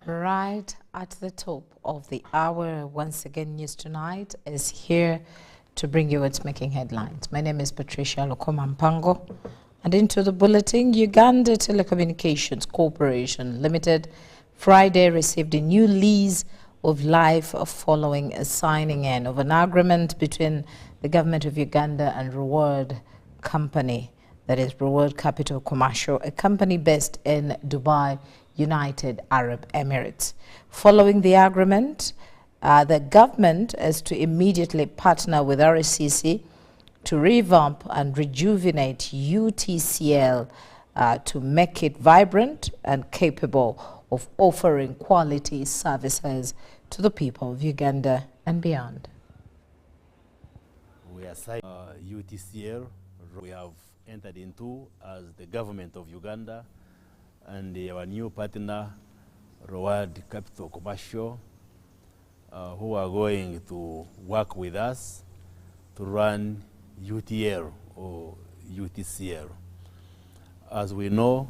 Right at the top of the hour, once again, News Tonight is here to bring you what's making headlines. My name is Patricia Lukoma. And into the bulletin, Uganda Telecommunications Corporation Limited Friday received a new lease of life following a signing in of an agreement between the government of Uganda and Reward Company, that is Reward Capital Commercial, a company based in Dubai, United Arab Emirates. Following the agreement, the government is to immediately partner with RSCC to revamp and rejuvenate UTCL to make it vibrant and capable of offering quality services to the people of Uganda and beyond. We are signing UTCL. We have entered into as the government of Uganda and our new partner, Reward Capital Commercial, who are going to work with us to run UTL or UTCL. As we know,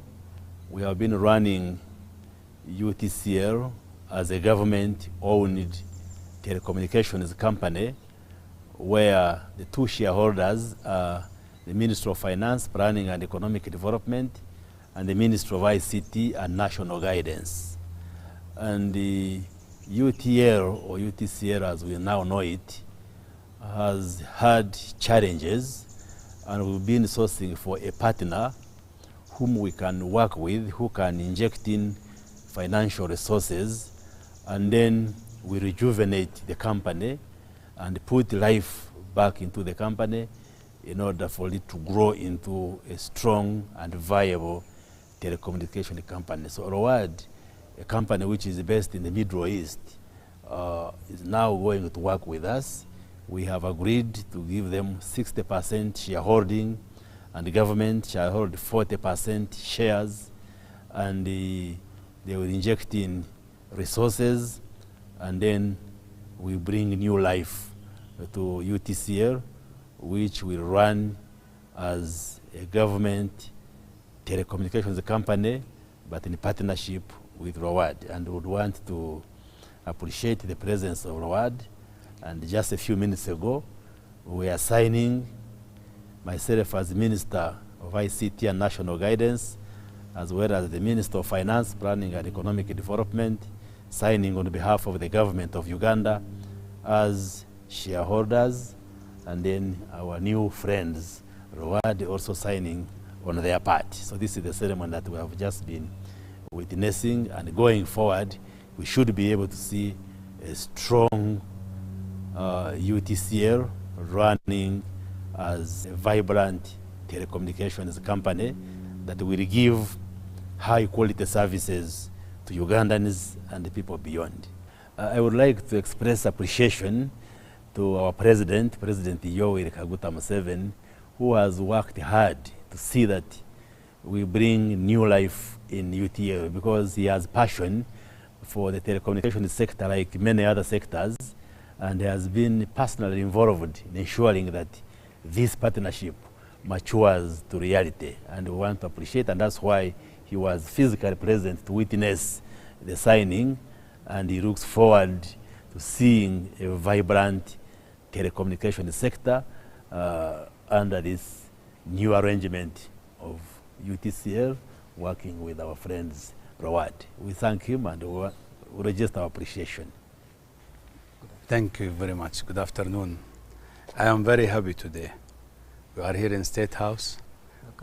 we have been running UTCL as a government-owned telecommunications company where the two shareholders are the Ministry of Finance, Planning and Economic Development, and the Ministry of ICT and National Guidance. And the UTL or UTCL, as we now know it, has had challenges, and we've been sourcing for a partner whom we can work with, who can inject in financial resources, and then we rejuvenate the company and put life back into the company in order for it to grow into a strong and viable telecommunication company. So Reward, a company which is based in the Middle East, is now going to work with us. We have agreed to give them 60% shareholding, and the government shall hold 40% shares, and they will inject in resources, and then we bring new life to UTCL, which will run as a government telecommunications company, but in partnership with Reward. And we would want to appreciate the presence of Reward. And just a few minutes ago, we are signing, myself as Minister of ICT and National Guidance, as well as the Minister of Finance, Planning and Economic Development, signing on behalf of the government of Uganda as shareholders, and then our new friends, Reward, also signing on their part. So this is the ceremony that we have just been witnessing, and going forward, we should be able to see a strong UTCL running as a vibrant telecommunications company that will give high quality services to Ugandans and the people beyond. I would like to express appreciation to our President Yoweri Kaguta Museveni, who has worked hard to see that we bring new life in UTL, because he has passion for the telecommunications sector like many other sectors, and he has been personally involved in ensuring that this partnership matures to reality. And we want to appreciate, and that's why he was physically present to witness the signing, and he looks forward to seeing a vibrant telecommunications sector under this new arrangement of UTCL working with our friends Reward. We thank him and we register our appreciation. Thank you very much. Good afternoon. I am very happy today. We are here in State House.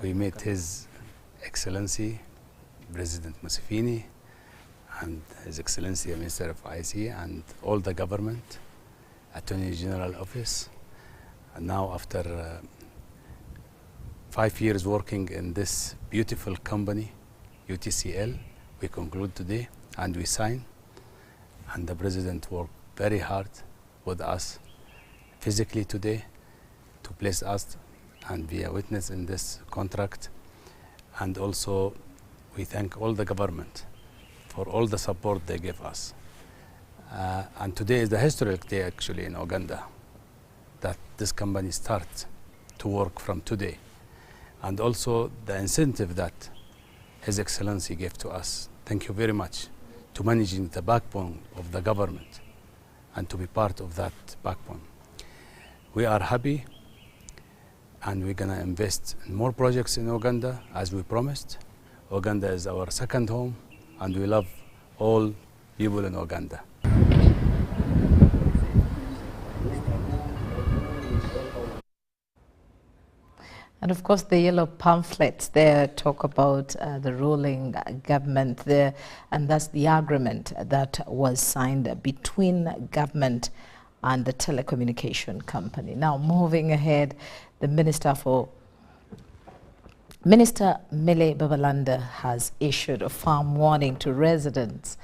We met His Excellency President Museveni and His Excellency Minister of IC and all the government, Attorney General Office. And now after 5 years working in this beautiful company, UTCL, we conclude today and we sign. And the President worked very hard with us physically today to place us and be a witness in this contract. And also we thank all the government for all the support they give us. And today is the historic day actually in Uganda that this company starts to work from today. And also the incentive that His Excellency gave to us. Thank you very much to managing the backbone of the government and to be part of that backbone. We are happy, and we're going to invest in more projects in Uganda as we promised. Uganda is our second home, and we love all people in Uganda. And of course, the yellow pamphlets there talk about the ruling government there, and that's the agreement that was signed between government and the telecommunication company. Now, moving ahead, the Minister Mele Babalanda has issued a firm warning to resident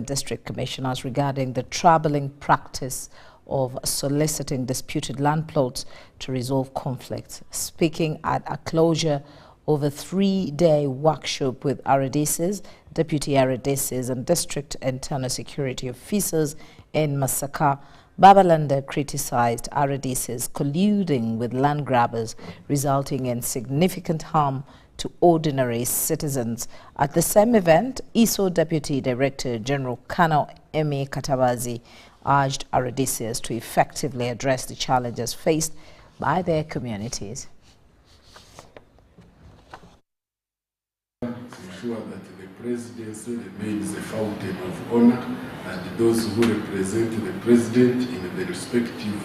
district commissioners regarding the troubling practice of soliciting disputed land plots to resolve conflicts. Speaking at a closure of a 3-day workshop with RDCs, deputy RDCs and district internal security officers in Masaka, Babalanda criticized RDCs colluding with land grabbers, resulting in significant harm to ordinary citizens. At the same event, ISO Deputy Director General Colonel Emi Katabazi urged RDCs to effectively address the challenges faced by their communities. Ensure that the presidency remains a fountain of honor, and those who represent the president in the respective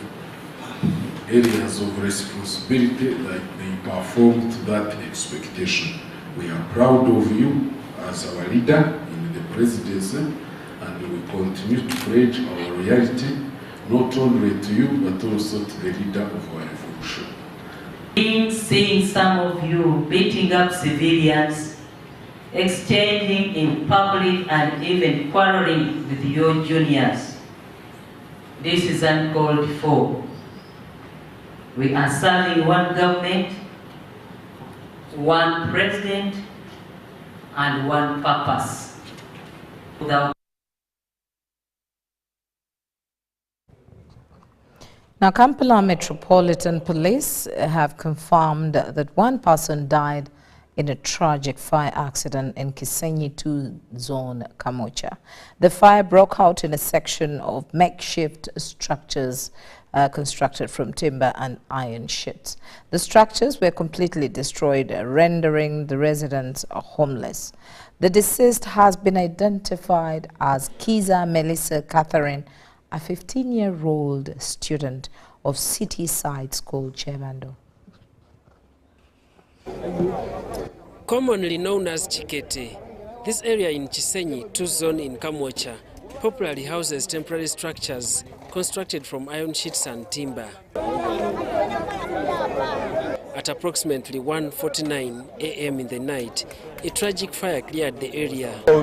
areas of responsibility, that they perform to that expectation. We are proud of you as our leader in the presidency, and we continue to pledge our loyalty not only to you but also to the leader of our revolution. Seeing some of you beating up civilians, exchanging in public and even quarreling with your juniors, this is uncalled for. We are serving one government, one president, and one purpose. Now, Kampala Metropolitan Police have confirmed that one person died in a tragic fire accident in Kisenyi 2 zone, Kamocha. The fire broke out in a section of makeshift structures constructed from timber and iron sheets. The structures were completely destroyed, rendering the residents homeless. The deceased has been identified as Kiza Melissa Catherine, a 15-year-old student of City Side School, Chebando. Commonly known as Chikete, this area in Kisenyi 2 zone in Kamwocha popularly houses temporary structures constructed from iron sheets and timber. At approximately 1:49 a.m. in the night, a tragic fire cleared the area. The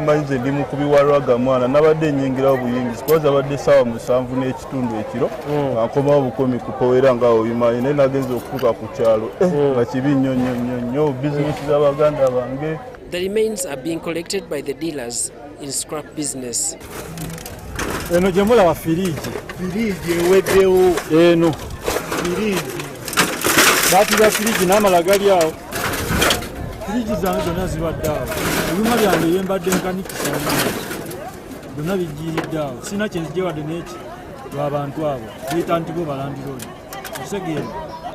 remains are being collected by the dealers in scrap business.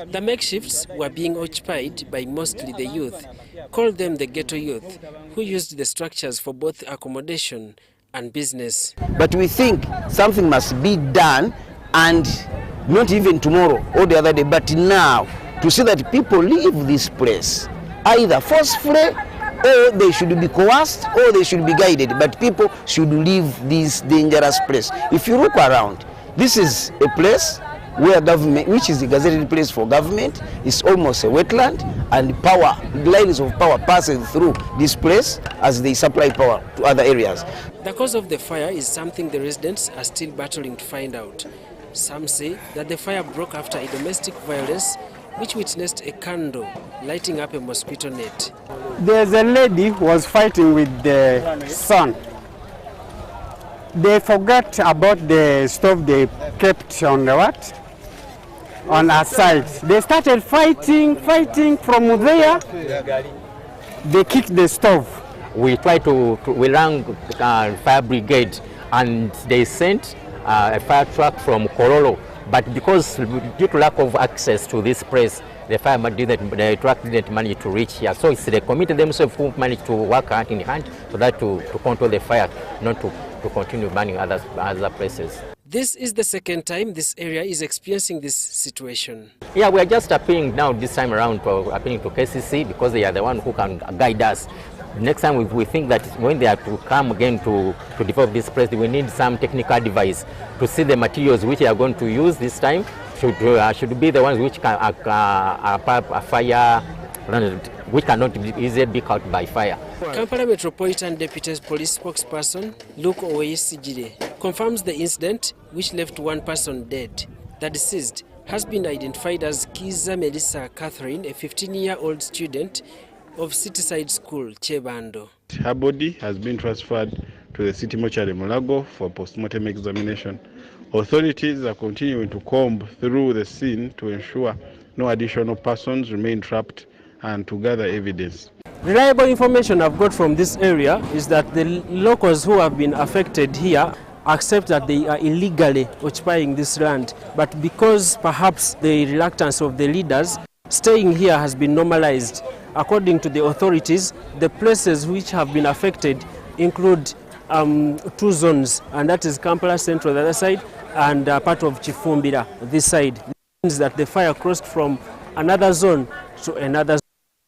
The makeshifts were being occupied by mostly the youth, called them the ghetto youth, who used the structures for both accommodation and business. But we think something must be done, and not even tomorrow or the other day, but now, to see that people leave this place, either forcefully, or they should be coerced, or they should be guided. But people should leave this dangerous place. If you look around, this is a place where government, which is a gazetted place for government, is almost a wetland, and power, lines of power passing through this place as they supply power to other areas. The cause of the fire is something the residents are still battling to find out. Some say that the fire broke after a domestic violence which witnessed a candle lighting up a mosquito net. There's a lady who was fighting with the son. They forgot about the stove they kept on the what? On her side. They started fighting from there. They kicked the stove. we rang fire brigade, and they sent a fire truck from Korolo. But because due to lack of access to this place, the truck didn't manage to reach here. So it's the committee themselves who managed to work hand in hand so that to control the fire, not to continue burning other places. This is the second time this area is experiencing this situation. Yeah, we are just appealing now this time around appealing to KCC because they are the one who can guide us. Next time we think that when they are to come again to develop this place, we need some technical device to see the materials which they are going to use this time should be the ones which can fire, which cannot easily be caught by fire. Kampala Metropolitan Deputy Police spokesperson Luke Oweyesigire confirms the incident, which left one person dead. The deceased has been identified as Kiza Melissa Catherine, a 15-year-old student of Cityside School, Chebando. Her body has been transferred to the City Mortuary Mulago for postmortem examination. Authorities are continuing to comb through the scene to ensure no additional persons remain trapped and to gather evidence. Reliable information I've got from this area is that the locals who have been affected here accept that they are illegally occupying this land, but because perhaps the reluctance of the leaders, staying here has been normalized. According to the authorities, the places which have been affected include two zones, and that is Kampala Central, the other side, and part of Chifumbira, this side. This means that the fire crossed from another zone to another zone.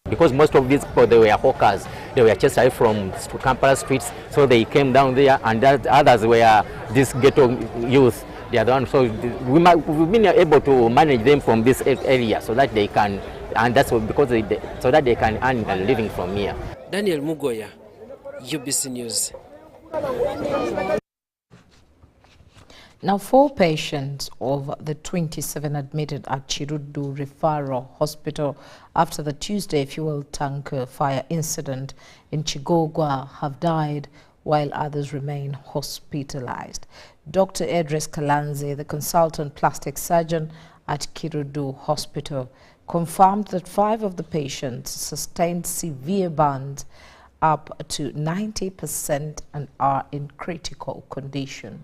Because most of these people, they were hawkers. They were chased away from Kampala streets, so they came down there, and others were this ghetto youth. They are the ones, so we've been able to manage them from this area so that they can, and that's because so that they can earn a living from here. Daniel Mugoya, UBC News. Now, 4 patients of the 27 admitted at Chirudu Referral Hospital after the Tuesday fuel tanker fire incident in Chigogwa have died, while others remain hospitalized. Dr. Edris Kalanzi, the consultant plastic surgeon at Chirudu Hospital, confirmed that 5 of the patients sustained severe burns up to 90% and are in critical condition.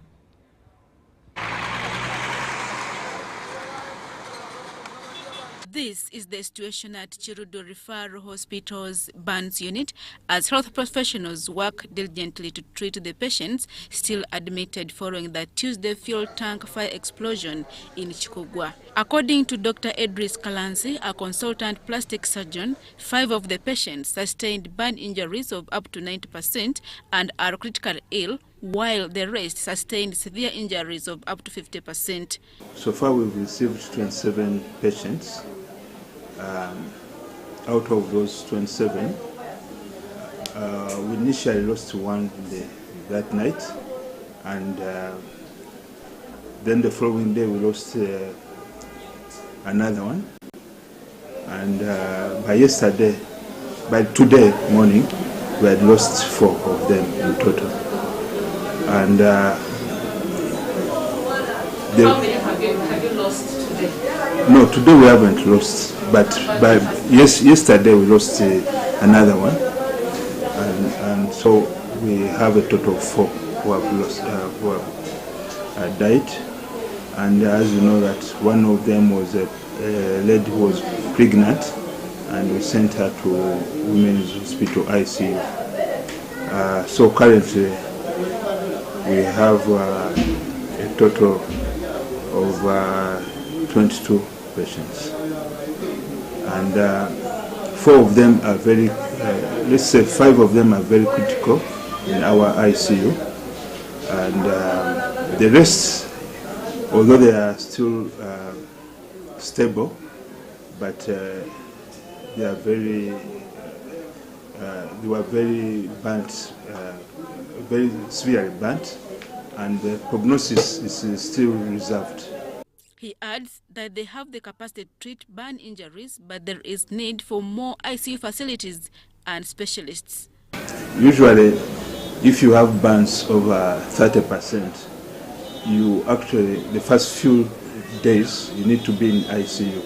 This is the situation at Chirudu Referral Hospital's burns unit as health professionals work diligently to treat the patients still admitted following the Tuesday fuel tank fire explosion in Chikogwa. According to Dr. Edris Kalansi, a consultant plastic surgeon, 5 of the patients sustained burn injuries of up to 90% and are critically ill, while the rest sustained severe injuries of up to 50%. So far we've received 27 patients. Out of those 27, we initially lost 1 that night, and then the following day we lost another one, and by today morning, we had lost 4 of them in total. And how many have you lost today? No, today we haven't lost, but yesterday we lost another one, and so we have a total of 4 who have lost, who have died. And as you know, that one of them was a lady who was pregnant, and we sent her to Women's Hospital ICU. So currently we have a total of 22 patients, and 4 of them are very, let's say 5 of them are very critical in our ICU, and the rest, although they are still stable, but they are very, they were very burnt, very severely burnt, and the prognosis is still reserved. He adds that they have the capacity to treat burn injuries, but there is need for more ICU facilities and specialists. Usually, if you have burns over 30%, you actually, the first few days, you need to be in ICU.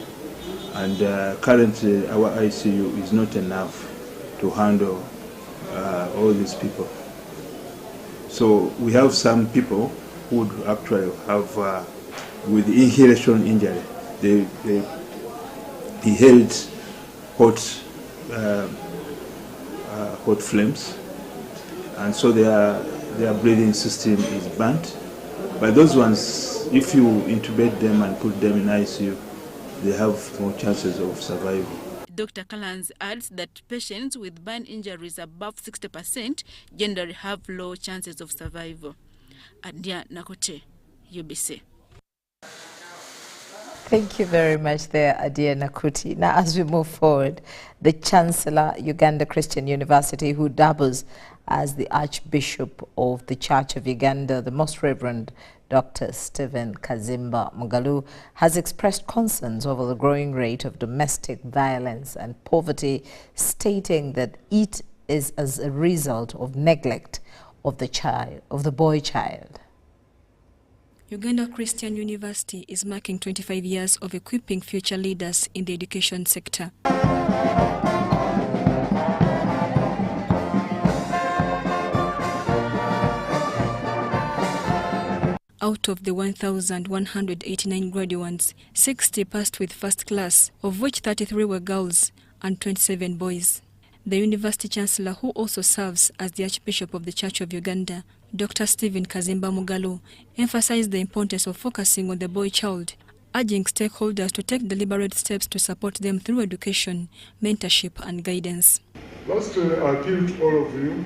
And currently, our ICU is not enough to handle all these people. So we have some people who would actually have, with inhalation injury, they inhaled hot flames, and so their breathing system is burnt. But those ones, if you intubate them and put them in ICU, they have more chances of survival. Dr. Kalans adds that patients with burn injuries above 60% generally have low chances of survival. Adia Nakote, UBC. Thank you very much there, Adia Nakuti. Now, as we move forward, the Chancellor, Uganda Christian University, who doubles as the Archbishop of the Church of Uganda, the Most Reverend Dr. Stephen Kazimba Mugalu, has expressed concerns over the growing rate of domestic violence and poverty, stating that it is as a result of neglect of the boy child. Uganda Christian University is marking 25 years of equipping future leaders in the education sector. Out of the 1,189 graduates, 60 passed with first class, of which 33 were girls and 27 boys. The University Chancellor, who also serves as the Archbishop of the Church of Uganda, Dr. Stephen Kazimba Mugalu, emphasized the importance of focusing on the boy child, urging stakeholders to take deliberate steps to support them through education, mentorship and guidance. Lastly, I appeal to all of you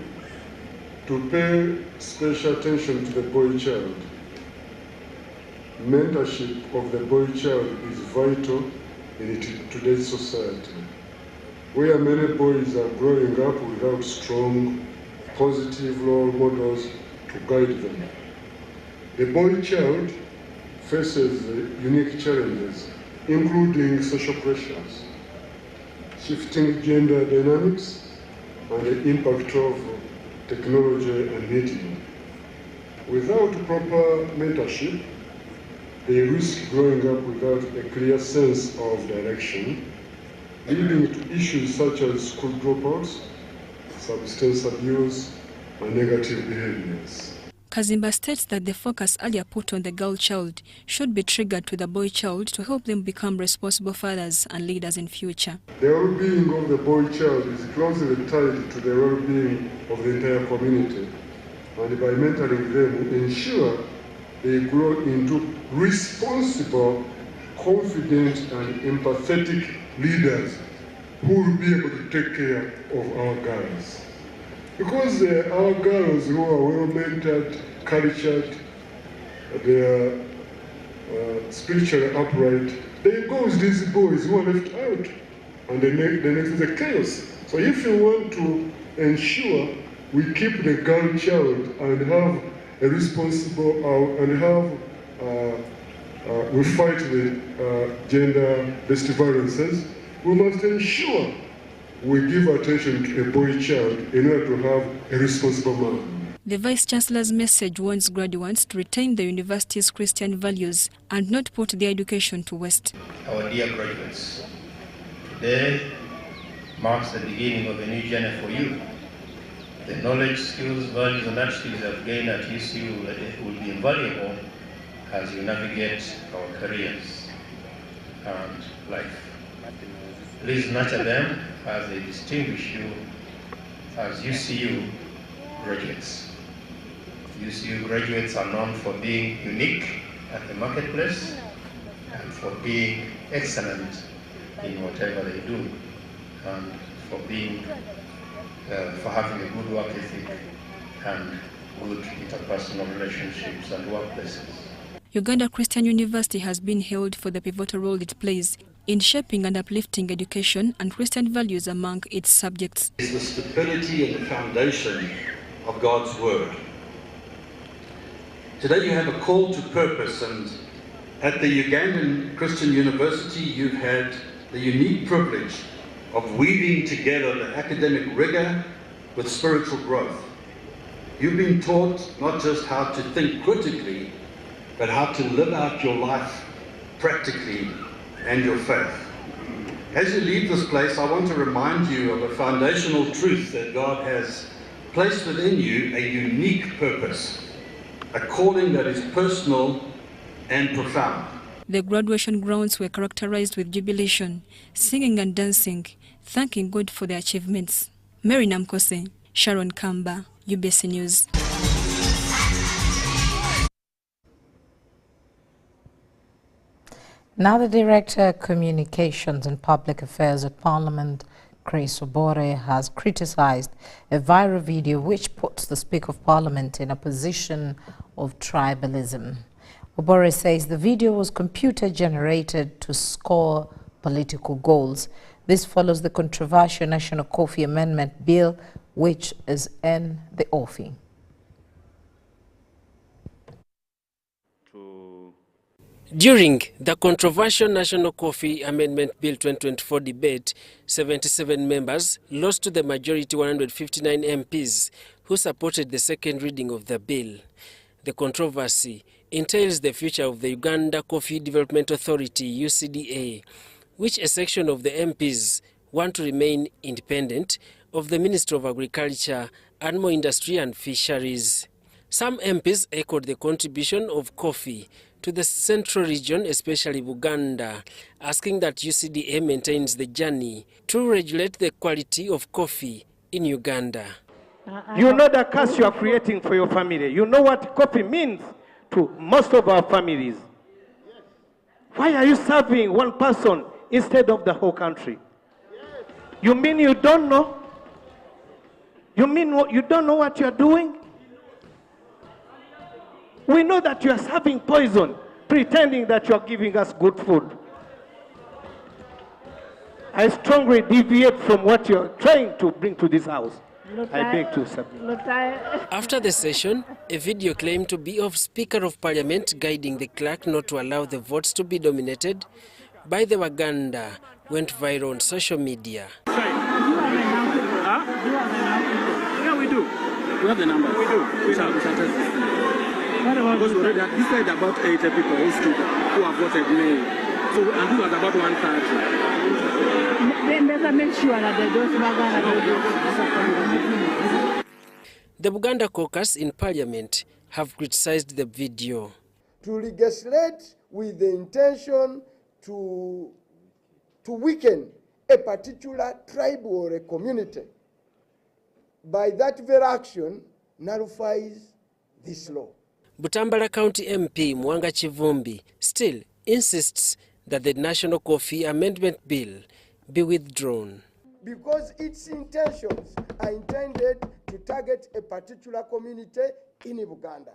to pay special attention to the boy child. Mentorship of the boy child is vital in today's society, where many boys are growing up without strong, positive role models to guide them. The boy child faces unique challenges, including social pressures, shifting gender dynamics, and the impact of technology and media. Without proper mentorship, they risk growing up without a clear sense of direction, leading to issues such as school dropouts, substance abuse, and negative behaviors. Kazimba states that the focus earlier put on the girl child should be triggered to the boy child to help them become responsible fathers and leaders in future. The well-being of the boy child is closely tied to the well-being of the entire community, and by mentoring them, ensure they grow into responsible, confident, and empathetic leaders who will be able to take care of our girls. Because our girls who are well-mentored, cultured, they are spiritually upright, they go with these boys who are left out, and the next is the chaos. So if you want to ensure we keep the girl child and have a responsible, and have, we fight the gender-based violences, we must ensure we give attention to a boy child in order to have a responsible man. The Vice-Chancellor's message warns graduates to retain the university's Christian values and not put their education to waste. Our dear graduates, today marks the beginning of a new journey for you. The knowledge, skills, values, and attitudes you have gained at UCU will be invaluable as you navigate our careers and life. Please nurture them as they distinguish you as UCU graduates. UCU graduates are known for being unique at the marketplace and for being excellent in whatever they do, and for having a good work ethic and good interpersonal relationships and workplaces. Uganda Christian University has been hailed for the pivotal role it plays in shaping and uplifting education and Christian values among its subjects. It's the stability and the foundation of God's Word. Today you have a call to purpose, and at the Ugandan Christian University you've had the unique privilege of weaving together the academic rigor with spiritual growth. You've been taught not just how to think critically, but how to live out your life practically and your faith. As you leave this place, I want to remind you of a foundational truth that God has placed within you a unique purpose, a calling that is personal and profound. The graduation grounds were characterized with jubilation, singing and dancing, thanking God for their achievements. Mary Namkose, Sharon Kamba, UBC News. Now the Director of Communications and Public Affairs at Parliament, Chris Obore, has criticized a viral video which puts the Speaker of Parliament in a position of tribalism. Obore says the video was computer-generated to score political goals. This follows the controversial National Coffee Amendment Bill, which is in the offing. During the controversial National Coffee Amendment Bill 2024 debate, 77 members lost to the majority 159 MPs who supported the second reading of the bill. The controversy entails the future of the Uganda Coffee Development Authority, UCDA, which a section of the MPs want to remain independent of the Ministry of Agriculture, Animal Industry and Fisheries. Some MPs echoed the contribution of coffee to the central region, especially Buganda, asking that UCDA maintains the journey to regulate the quality of coffee in Uganda. You know the curse you are creating for your family. You know what coffee means to most of our families. Why are you serving one person instead of the whole country? You mean you don't know? You mean you don't know what you are doing? We know that you are serving poison, pretending that you are giving us good food. I strongly deviate from what you are trying to bring to this house. I beg to submit. After the session, a video claimed to be of Speaker of Parliament guiding the clerk not to allow the votes to be dominated by the Waganda went viral on social media. Huh? Yeah, we do. We have the number. We do. We shall test this. Because we already this side about 80 people who have voted May. So, and who was about 130. Then better make sure that those The Buganda caucus in Parliament have criticized the video. To legislate with the intention to weaken a particular tribe or a community, by that very action, nullifies this law. Butambala County MP Mwanga Chivumbi still insists that the National Coffee Amendment Bill be withdrawn. Because its intentions are intended to target a particular community in Uganda.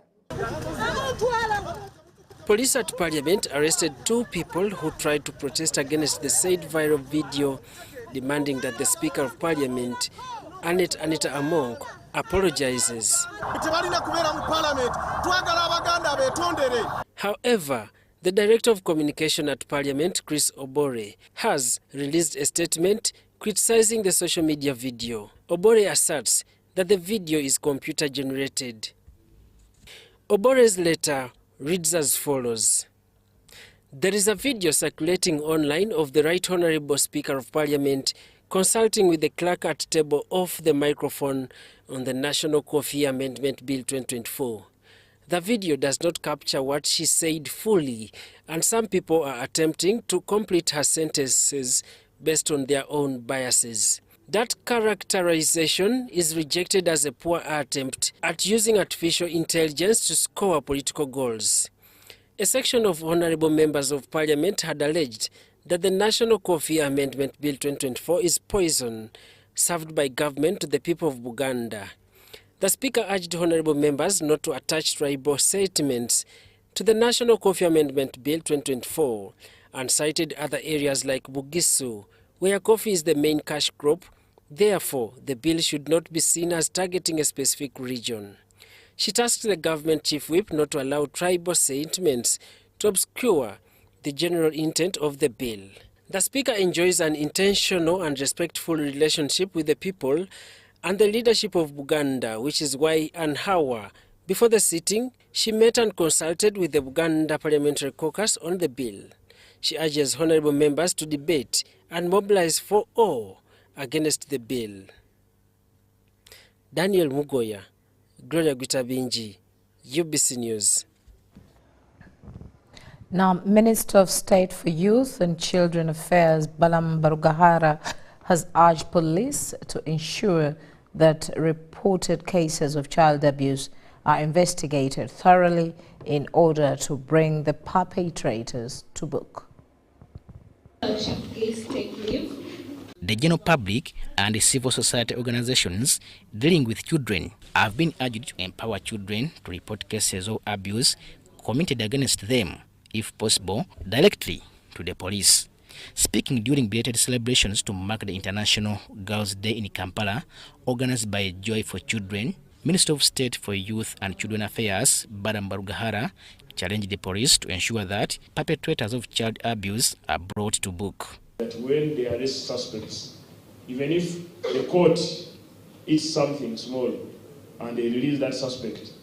Police at Parliament arrested 2 people who tried to protest against the said viral video, demanding that the Speaker of Parliament, Anita Among, apologizes. However, the Director of Communication at Parliament, Chris Obore, has released a statement criticizing the social media video. Obore asserts that the video is computer-generated. Obore's letter reads as follows. There is a video circulating online of the Right Honourable Speaker of Parliament consulting with the clerk at table off the microphone on the National Coffee Amendment Bill 2024. The video does not capture what she said fully, and some people are attempting to complete her sentences based on their own biases. That characterization is rejected as a poor attempt at using artificial intelligence to score political goals. A section of honourable members of Parliament had alleged that the National Coffee Amendment Bill 2024 is poison served by government to the people of Buganda. The Speaker urged honourable members not to attach tribal sentiments to the National Coffee Amendment Bill 2024 and cited other areas like Bugisu, where coffee is the main cash crop. Therefore, the bill should not be seen as targeting a specific region. She tasked the government chief whip not to allow tribal sentiments to obscure the general intent of the bill. The Speaker enjoys an intentional and respectful relationship with the people and the leadership of Buganda, which is why an hour before the sitting, she met and consulted with the Buganda Parliamentary caucus on the bill. She urges honourable members to debate and mobilize for all against the bill. Daniel Mugoya, Gloria Gutabinji, UBC News. Now, Minister of State for Youth and Children Affairs, Balam Barugahara, has urged police to ensure that reported cases of child abuse are investigated thoroughly in order to bring the perpetrators to book. The general public and the civil society organizations dealing with children have been urged to empower children to report cases of abuse committed against them, if possible, directly to the police. Speaking during belated celebrations to mark the International Girls' Day in Kampala, organized by Joy for Children, Minister of State for Youth and Children Affairs, Badam Barugahara, challenged the police to ensure that perpetrators of child abuse are brought to book. That when they arrest suspects, even if the court is something small and they release that suspect,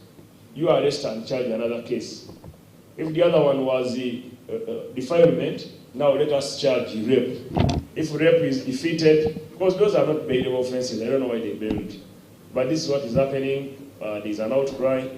you arrest and charge another case. If the other one was defilement, now let us charge rape. If rape is defeated, because those are not bailable offenses, I don't know why they bail it. But this is what is happening. There's an outcry.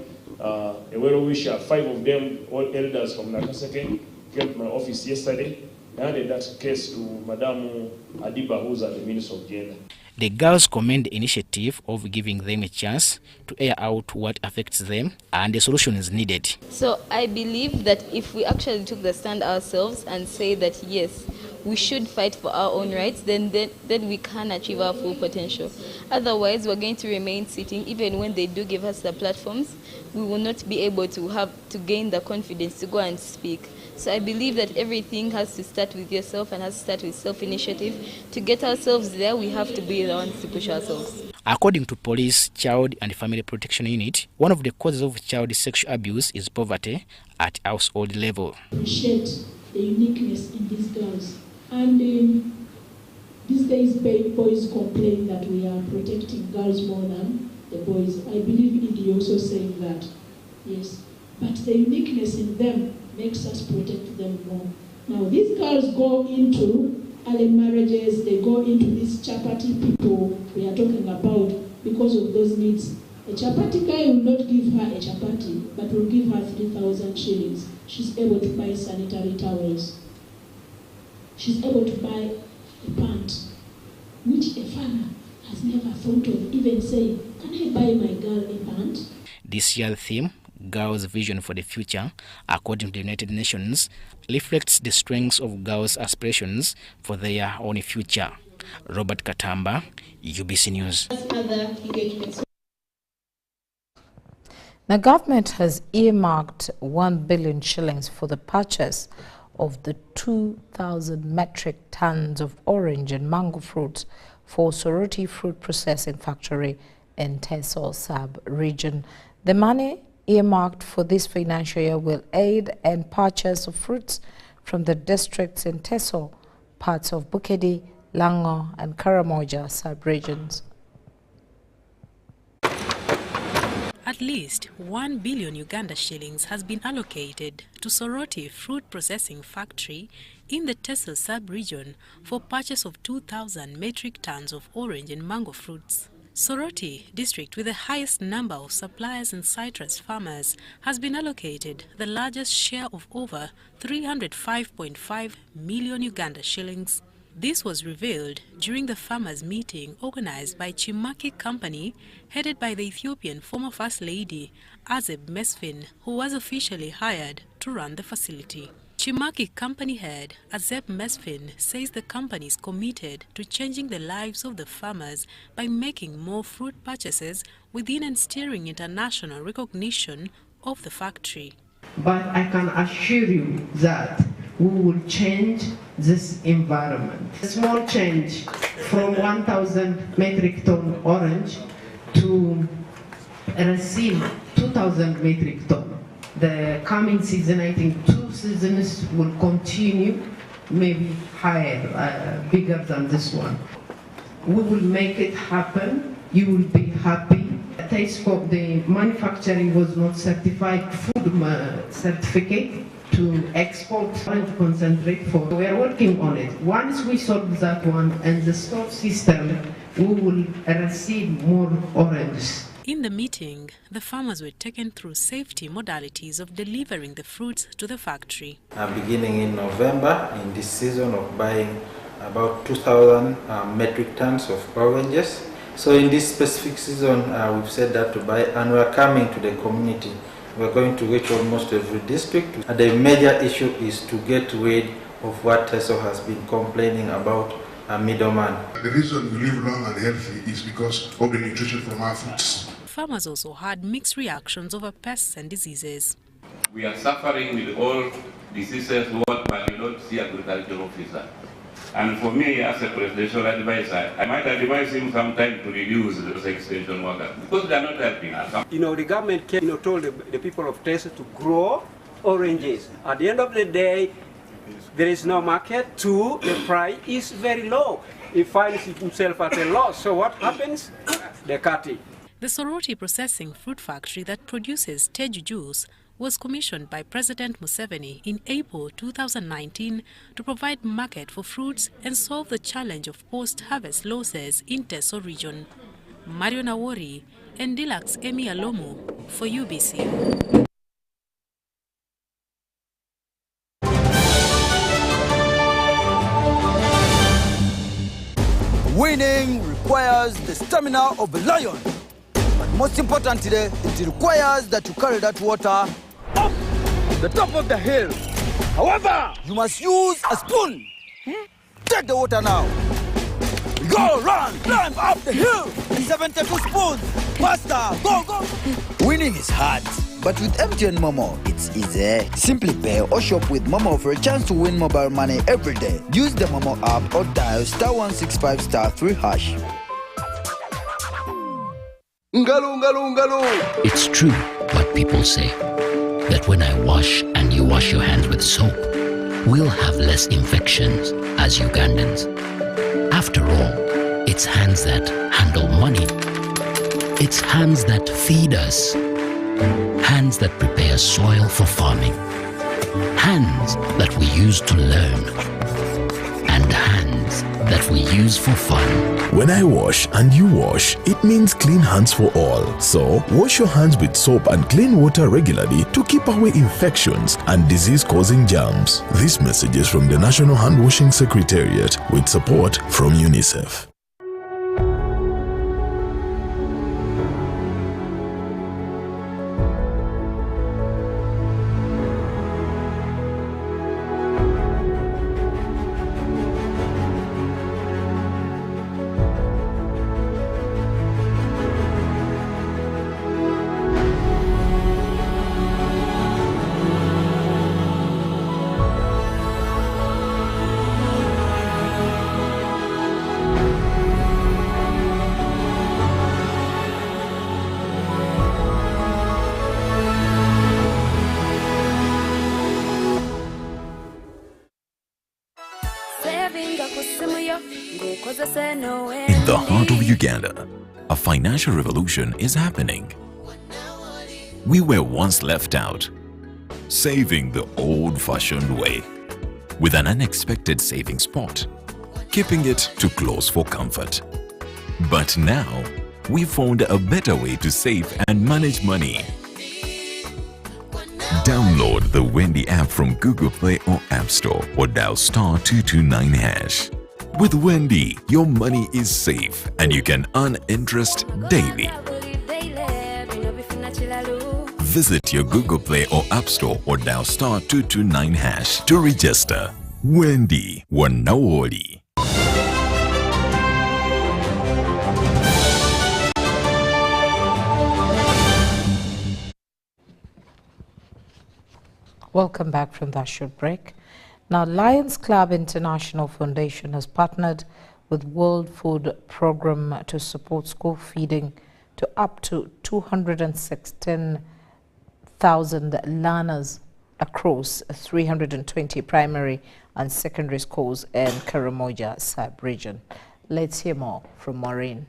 A well-wisher, 5 of them, all elders from Nakaseke, came to my office yesterday. I handed that case to Madam Adiba, who's at the Minister of Gender. The girls commend the initiative of giving them a chance to air out what affects them and the solution is needed. So I believe that if we actually took the stand ourselves and say that yes, we should fight for our own rights, then we can achieve our full potential. Otherwise, we're going to remain sitting. Even when they do give us the platforms, we will not be able to gain the confidence to go and speak. So I believe that everything has to start with yourself and has to start with self-initiative. To get ourselves there, we have to be the ones to push ourselves. According to Police, Child and Family Protection Unit, one of the causes of child sexual abuse is poverty at household level. Appreciate the uniqueness in these girls. And these days, boys complain that we are protecting girls more than the boys. I believe Idi also saying that, yes. But the uniqueness in them makes us protect them more. Now, these girls go into early marriages, they go into these chapati people we are talking about because of those needs. A chapati guy will not give her a chapati, but will give her 3,000 shillings. She's able to buy sanitary towels. She's able to buy a pant, which a father has never thought of even saying, can I buy my girl a pant? This year's theme, Girls' Vision for the Future, according to the United Nations, reflects the strengths of girls' aspirations for their own future. Robert Katamba, UBC News. The government has earmarked 1 billion shillings for the purchase of the 2,000 metric tons of orange and mango fruits for Soroti Fruit Processing Factory in Teso sub-region. The money earmarked for this financial year will aid in purchase of fruits from the districts in Teso, parts of Bukedi, Lango and Karamoja sub-regions. At least 1 billion Uganda shillings has been allocated to Soroti Fruit Processing Factory in the Teso sub-region for purchase of 2,000 metric tons of orange and mango fruits. Soroti district, with the highest number of suppliers and citrus farmers, has been allocated the largest share of over 305.5 million Uganda shillings. This was revealed during the farmers' meeting organized by Chimaki Company, headed by the Ethiopian former First Lady Azeb Mesfin, who was officially hired to run the facility. Chimaki Company head Azeb Mesfin says the company is committed to changing the lives of the farmers by making more fruit purchases within and steering international recognition of the factory. But I can assure you that we will change this environment. A small change from 1,000 metric ton orange to receive 2,000 metric ton. The coming season, I think 2 seasons will continue, maybe higher, bigger than this one. We will make it happen. You will be happy. The manufacturing was not certified food certificate, to export orange concentrate for. We are working on it. Once we solve that one and the store system, we will receive more oranges. In the meeting, the farmers were taken through safety modalities of delivering the fruits to the factory. Beginning in November, in this season of buying about 2,000 metric tons of oranges. So in this specific season, we've said that to buy, and we're coming to the community. We're going to reach almost every district. The major issue is to get rid of what TESO has been complaining about, a middleman. The reason we live long and healthy is because of the nutrition from our foods. Farmers also had mixed reactions over pests and diseases. We are suffering with all diseases, but you don't see agricultural officer. And for me, as a presidential advisor, I might advise him sometime to reduce those extension workers because they are not helping us. The government came, told the people of Tesa to grow oranges. At the end of the day, there is no market. Two, the price is very low. He finds himself at a loss. So what happens? They cut it. The Soroti processing fruit factory that produces Teju juice was commissioned by President Museveni in April 2019 to provide market for fruits and solve the challenge of post-harvest losses in Teso region. Mario Nawori and Dilax Emi Alomu for UBC. Winning requires the stamina of a lion. But most importantly, it requires that you carry that water up the top of the hill. However, you must use a spoon. Take the water now. Go, run, climb up the hill. 72 spoons. Faster, go, go. Winning is hard, but with MTN Momo, it's easy. Simply pay or shop with Momo for a chance to win mobile money every day. Use the Momo app or dial *165*3#. It's true what people say, that when I wash and you wash your hands with soap, we'll have less infections as Ugandans. After all, it's hands that handle money. It's hands that feed us. Hands that prepare soil for farming. Hands that we use to learn. And hands that we use for fun. When I wash and you wash, it means clean hands for all. So, wash your hands with soap and clean water regularly to keep away infections and disease-causing germs. This message is from the National Hand Washing Secretariat with support from UNICEF. In the heart of Uganda, a financial revolution is happening. We were once left out, saving the old-fashioned way, with an unexpected saving spot, keeping it too close for comfort. But now, we found a better way to save and manage money. Download the Wendy app from Google Play or App Store or dial *229#. With Wendy, your money is safe and you can earn interest daily. Visit your Google Play or App Store or dial *229# to register. Wendy Wanawoli. Welcome back from that short break. Now, Lions Club International Foundation has partnered with World Food Programme to support school feeding to up to 216,000 learners across 320 primary and secondary schools in Karamoja sub-region. Let's hear more from Maureen.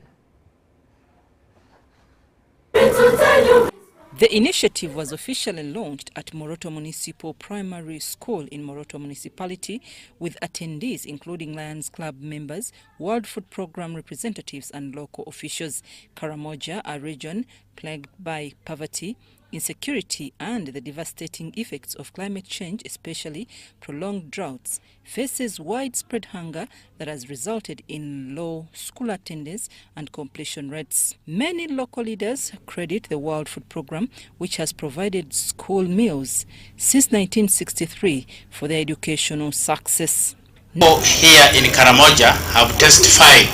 The The initiative was officially launched at Moroto Municipal Primary School in Moroto Municipality with attendees including Lions Club members, World Food Programme representatives and local officials. Karamoja, a region plagued by poverty, insecurity and the devastating effects of climate change, especially prolonged droughts, faces widespread hunger that has resulted in low school attendance and completion rates. Many local leaders credit the World Food Programme, which has provided school meals since 1963, for their educational success. People here in Karamoja have testified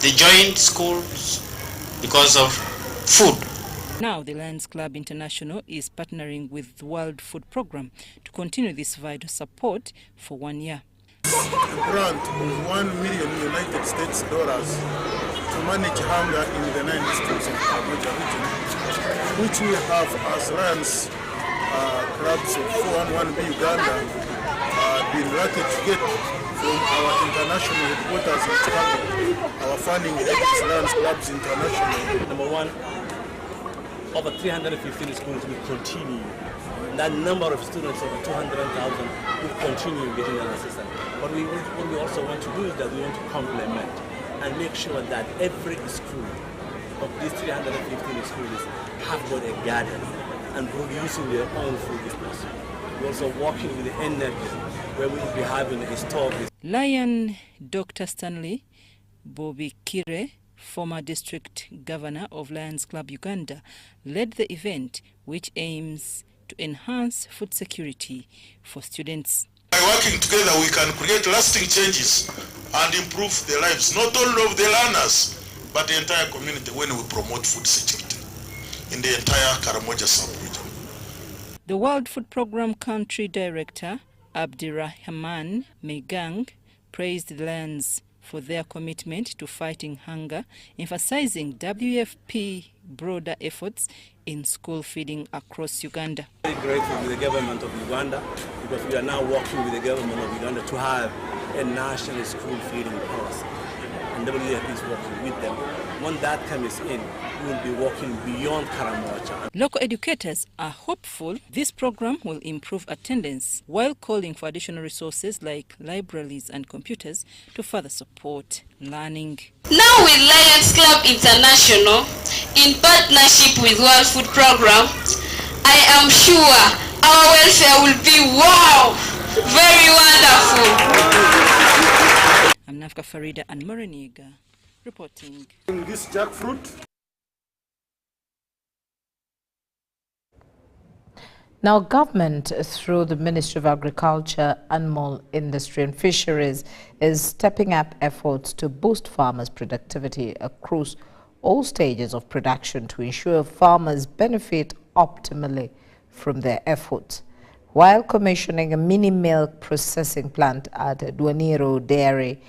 they joined schools because of food. Now, the Lions Club International is partnering with the World Food Programme to continue this vital support for 1 year. A grant of $1 million United States to manage hunger in the 9 districts of Karamoja region, which we have as Lions clubs of 411B Uganda been lucky to get from our international headquarters in Chicago. Our funding is Lions Clubs International. Number one, over 315 schools will continue. That number of students, over 200,000, will continue getting an assistance. But what we also want to do is that we want to complement and make sure that every school of these 315 schools have got a garden and producing their own food business. We're also working with the energy where we will be having a store. Lion Dr. Stanley Bobikire, former district governor of Lions Club Uganda, led the event, which aims to enhance food security for students. By working together, we can create lasting changes and improve the lives, not only of the learners, but the entire community when we promote food security in the entire Karamoja sub-region. The World Food Programme Country Director, Abdirahman Megang, praised the Lions for their commitment to fighting hunger, emphasizing WFP broader efforts in school feeding across Uganda. Very grateful with the government of Uganda because we are now working with the government of Uganda to have a national school feeding policy. And WFP is working with them. When that comes in, we will be working beyond Karamoja. Local educators are hopeful this program will improve attendance, while calling for additional resources like libraries and computers to further support learning. Now with Lions Club International, in partnership with World Food Programme, I am sure our welfare will be, wow, very wonderful. I'm Nafka Farida and Moreniga reporting. This jackfruit. Now, government, through the Ministry of Agriculture, Animal Industry and Fisheries, is stepping up efforts to boost farmers' productivity across all stages of production to ensure farmers benefit optimally from their efforts. While commissioning a mini milk processing plant at Duaniro Dairy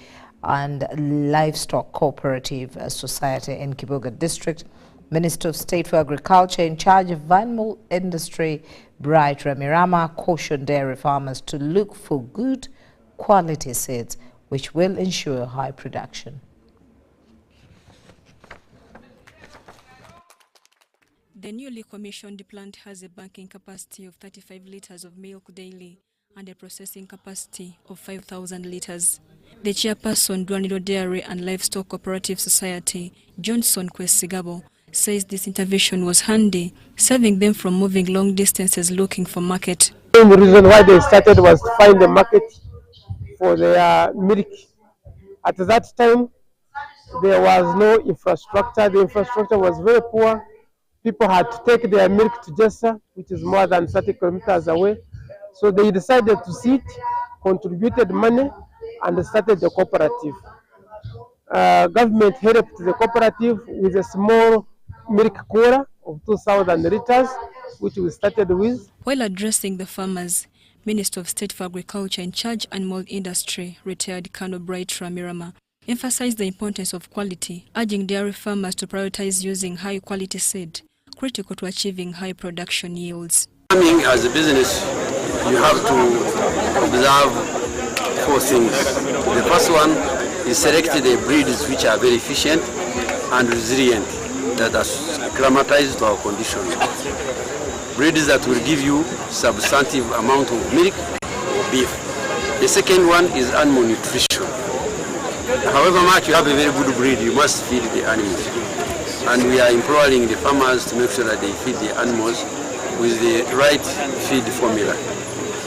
and Livestock Cooperative Society in Kiboga District, Minister of State for Agriculture in charge of animal industry, Bright Ramirama, cautioned dairy farmers to look for good quality seeds which will ensure high production. The newly commissioned plant has a banking capacity of 35 litres of milk daily and a processing capacity of 5,000 litres. The chairperson, Duaniro Dairy and Livestock Cooperative Society, Johnson Kwesigabo, says this intervention was handy, saving them from moving long distances looking for market. The reason why they started was to find a market for their milk. At that time, there was no infrastructure. The infrastructure was very poor. People had to take their milk to Jessa, which is more than 30 kilometers away. So they decided to sit, contributed money, and started the cooperative. Government helped the cooperative with a small milk quota of 2,000 litres, which we started with. While addressing the farmers, Minister of State for Agriculture in charge animal industry, retired Colonel Bright Ramirama, emphasized the importance of quality, urging dairy farmers to prioritize using high-quality seed, critical to achieving high production yields. Farming as a business, you have to observe 4 things. The first one is selected the breeds which are very efficient and resilient. that are acclimatized to our conditions. Breeds that will give you substantive amount of milk or beef. The second one is animal nutrition. However much you have a very good breed, you must feed the animals. And we are employing the farmers to make sure that they feed the animals with the right feed formula.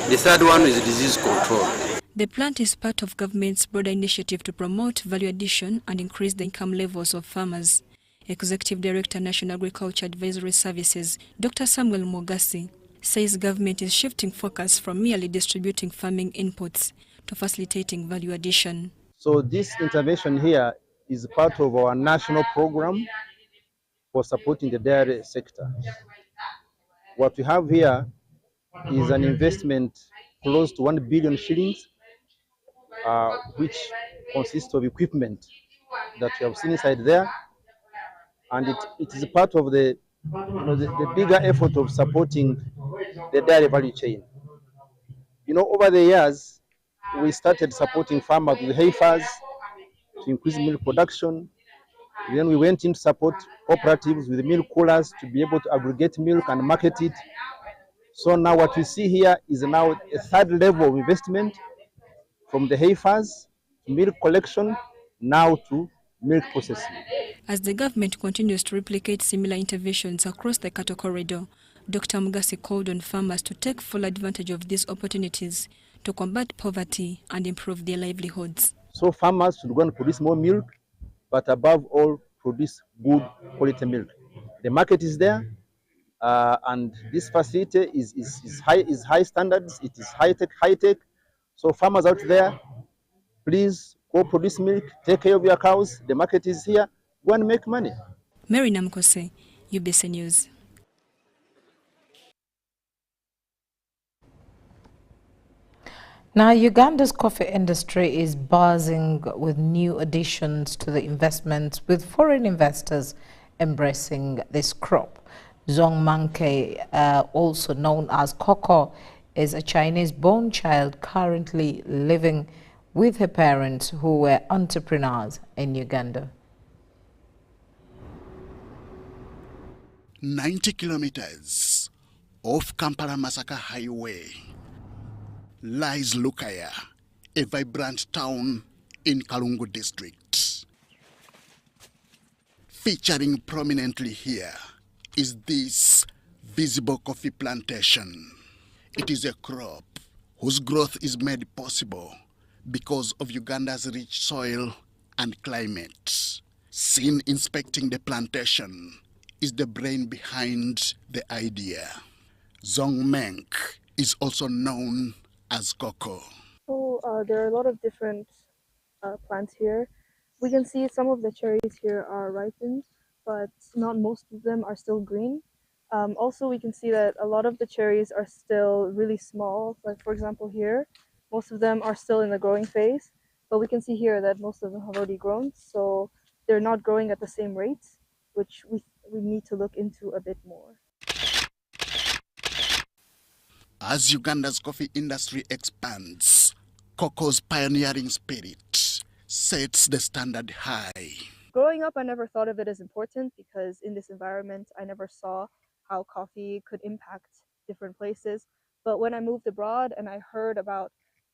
The third one is disease control. The plant is part of government's broader initiative to promote value addition and increase the income levels of farmers. Executive Director, National Agriculture Advisory Services, Dr. Samuel Mogasi, says government is shifting focus from merely distributing farming inputs to facilitating value addition. So this intervention here is part of our national program for supporting the dairy sector. What we have here is an investment close to 1 billion shillings, which consists of equipment that you have seen inside there. And it is part of the bigger effort of supporting the dairy value chain. Over the years, we started supporting farmers with heifers to increase milk production. Then we went in to support cooperatives with milk coolers to be able to aggregate milk and market it. So now what we see here is now a third level of investment from the heifers to milk collection, now to milk processing. As the government continues to replicate similar interventions across the cattle corridor, Dr. Mugasi called on farmers to take full advantage of these opportunities to combat poverty and improve their livelihoods. So farmers should go and produce more milk, but above all, produce good quality milk. The market is there, and this facility is high standards. It is high tech. So farmers out there, please go produce milk, take care of your cows. The market is here. Go and make money. Mary Namkose, UBC News. Now, Uganda's coffee industry is buzzing with new additions to the investments, with foreign investors embracing this crop. Zhong Manke, also known as Coco, is a Chinese-born child currently living with her parents who were entrepreneurs in Uganda. 90 kilometers off Kampala-Masaka Highway lies Lukaya, a vibrant town in Kalungu district. Featuring prominently here is this visible coffee plantation. It is a crop whose growth is made possible because of Uganda's rich soil and climate. Seen inspecting the plantation is the brain behind the idea. Zong Menk is also known as Coco. So there are a lot of different plants here. We can see some of the cherries here are ripened, but not most of them are still green. Also, we can see that a lot of the cherries are still really small. Like for example here, most of them are still in the growing phase, but we can see here that most of them have already grown, so they're not growing at the same rates, which we need to look into a bit more. As Uganda's coffee industry expands, Coco's pioneering spirit sets the standard high. Growing up, I never thought of it as important because in this environment, I never saw how coffee could impact different places. But when I moved abroad and I heard about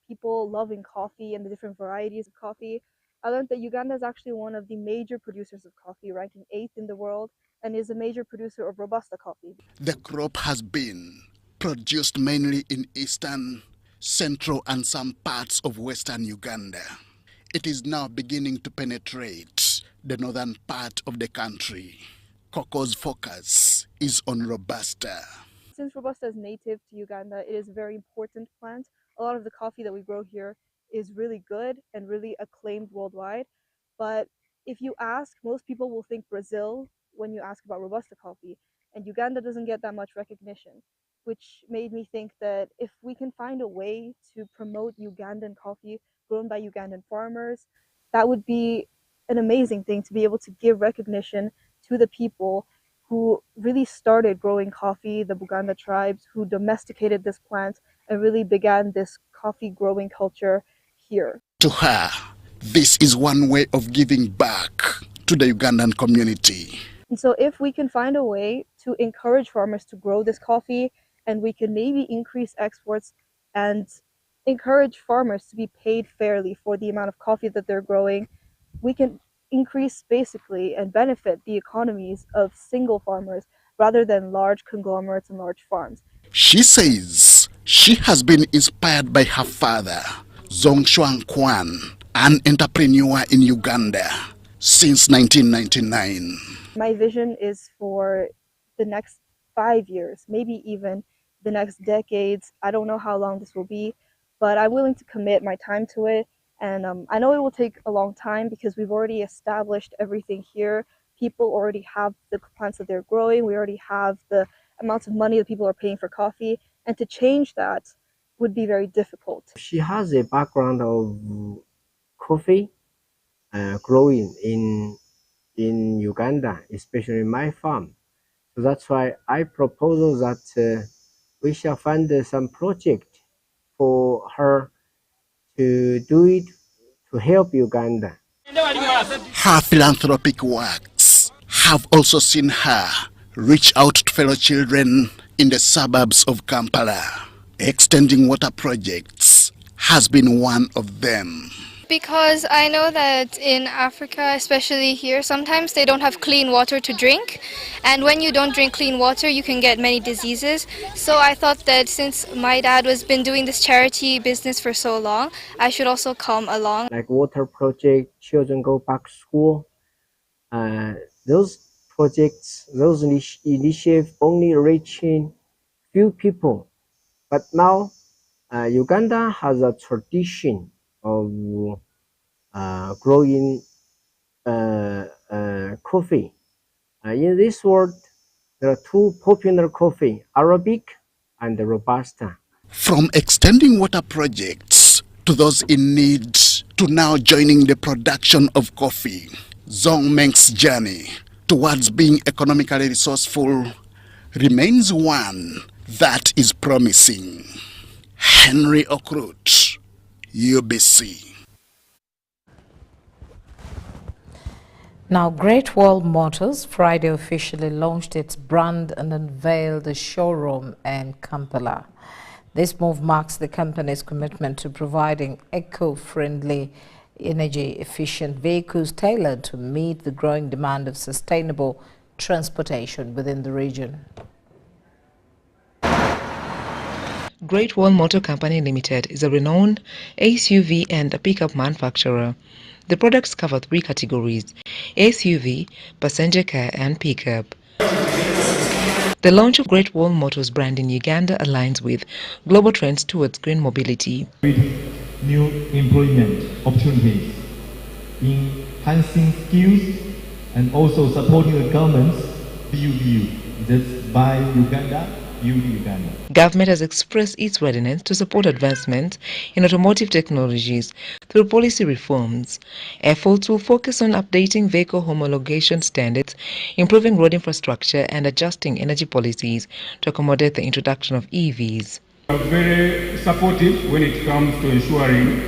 people loving coffee and the different varieties of coffee, I learned that Uganda is actually one of the major producers of coffee, ranking 8th in the world, and is a major producer of Robusta coffee. The crop has been produced mainly in eastern, central, and some parts of western Uganda. It is now beginning to penetrate the northern part of the country. Coco's focus is on Robusta. Since Robusta is native to Uganda, it is a very important plant. A lot of the coffee that we grow here is really good and really acclaimed worldwide. But if you ask, most people will think Brazil when you ask about Robusta coffee, and Uganda doesn't get that much recognition, which made me think that if we can find a way to promote Ugandan coffee grown by Ugandan farmers, that would be an amazing thing to be able to give recognition to the people who really started growing coffee, the Buganda tribes, who domesticated this plant and really began this coffee growing culture here. To her, this is one way of giving back to the Ugandan community. And so if we can find a way to encourage farmers to grow this coffee, and we can maybe increase exports and encourage farmers to be paid fairly for the amount of coffee that they're growing, we can increase basically and benefit the economies of single farmers rather than large conglomerates and large farms. She says she has been inspired by her father, Zongshuang Kwan, an entrepreneur in Uganda since 1999. My vision is for the next 5 years, maybe even the next decades. I don't know how long this will be, but I'm willing to commit my time to it. And I know it will take a long time because we've already established everything here. People already have the plants that they're growing. We already have the amounts of money that people are paying for coffee. And to change that would be very difficult. She has a background of coffee growing in Uganda, especially my farm. So that's why I propose that we shall fund some project for her to do it to help Uganda. Her philanthropic works have also seen her reach out to fellow children in the suburbs of Kampala. Extending water projects has been one of them. Because I know that in Africa, especially here, sometimes they don't have clean water to drink, and when you don't drink clean water you can get many diseases. So I thought that since my dad has been doing this charity business for so long, I should also come along. Like water project, children go back to school, those projects, those initiatives only reaching few people. But now Uganda has a tradition of growing coffee. In this world, there are two popular coffee, Arabic and Robusta. From extending water projects to those in need to now joining the production of coffee, Zong Meng's journey towards being economically resourceful remains one that is promising. Henry Okrut, UBC. Now, Great Wall Motors Friday officially launched its brand and unveiled a showroom in Kampala. This move marks the company's commitment to providing eco-friendly, energy-efficient vehicles tailored to meet the growing demand of sustainable transportation within the region. Great Wall Motor Company Limited is a renowned SUV and a pickup manufacturer. The products cover three categories: SUV, passenger car, and pickup. The launch of Great Wall Motors brand in Uganda aligns with global trends towards green mobility. With new employment opportunities, enhancing skills, and also supporting the government's view. That's by Uganda. Government has expressed its readiness to support advancement in automotive technologies through policy reforms. Efforts will focus on updating vehicle homologation standards, improving road infrastructure, and adjusting energy policies to accommodate the introduction of EVs. We are very supportive when it comes to ensuring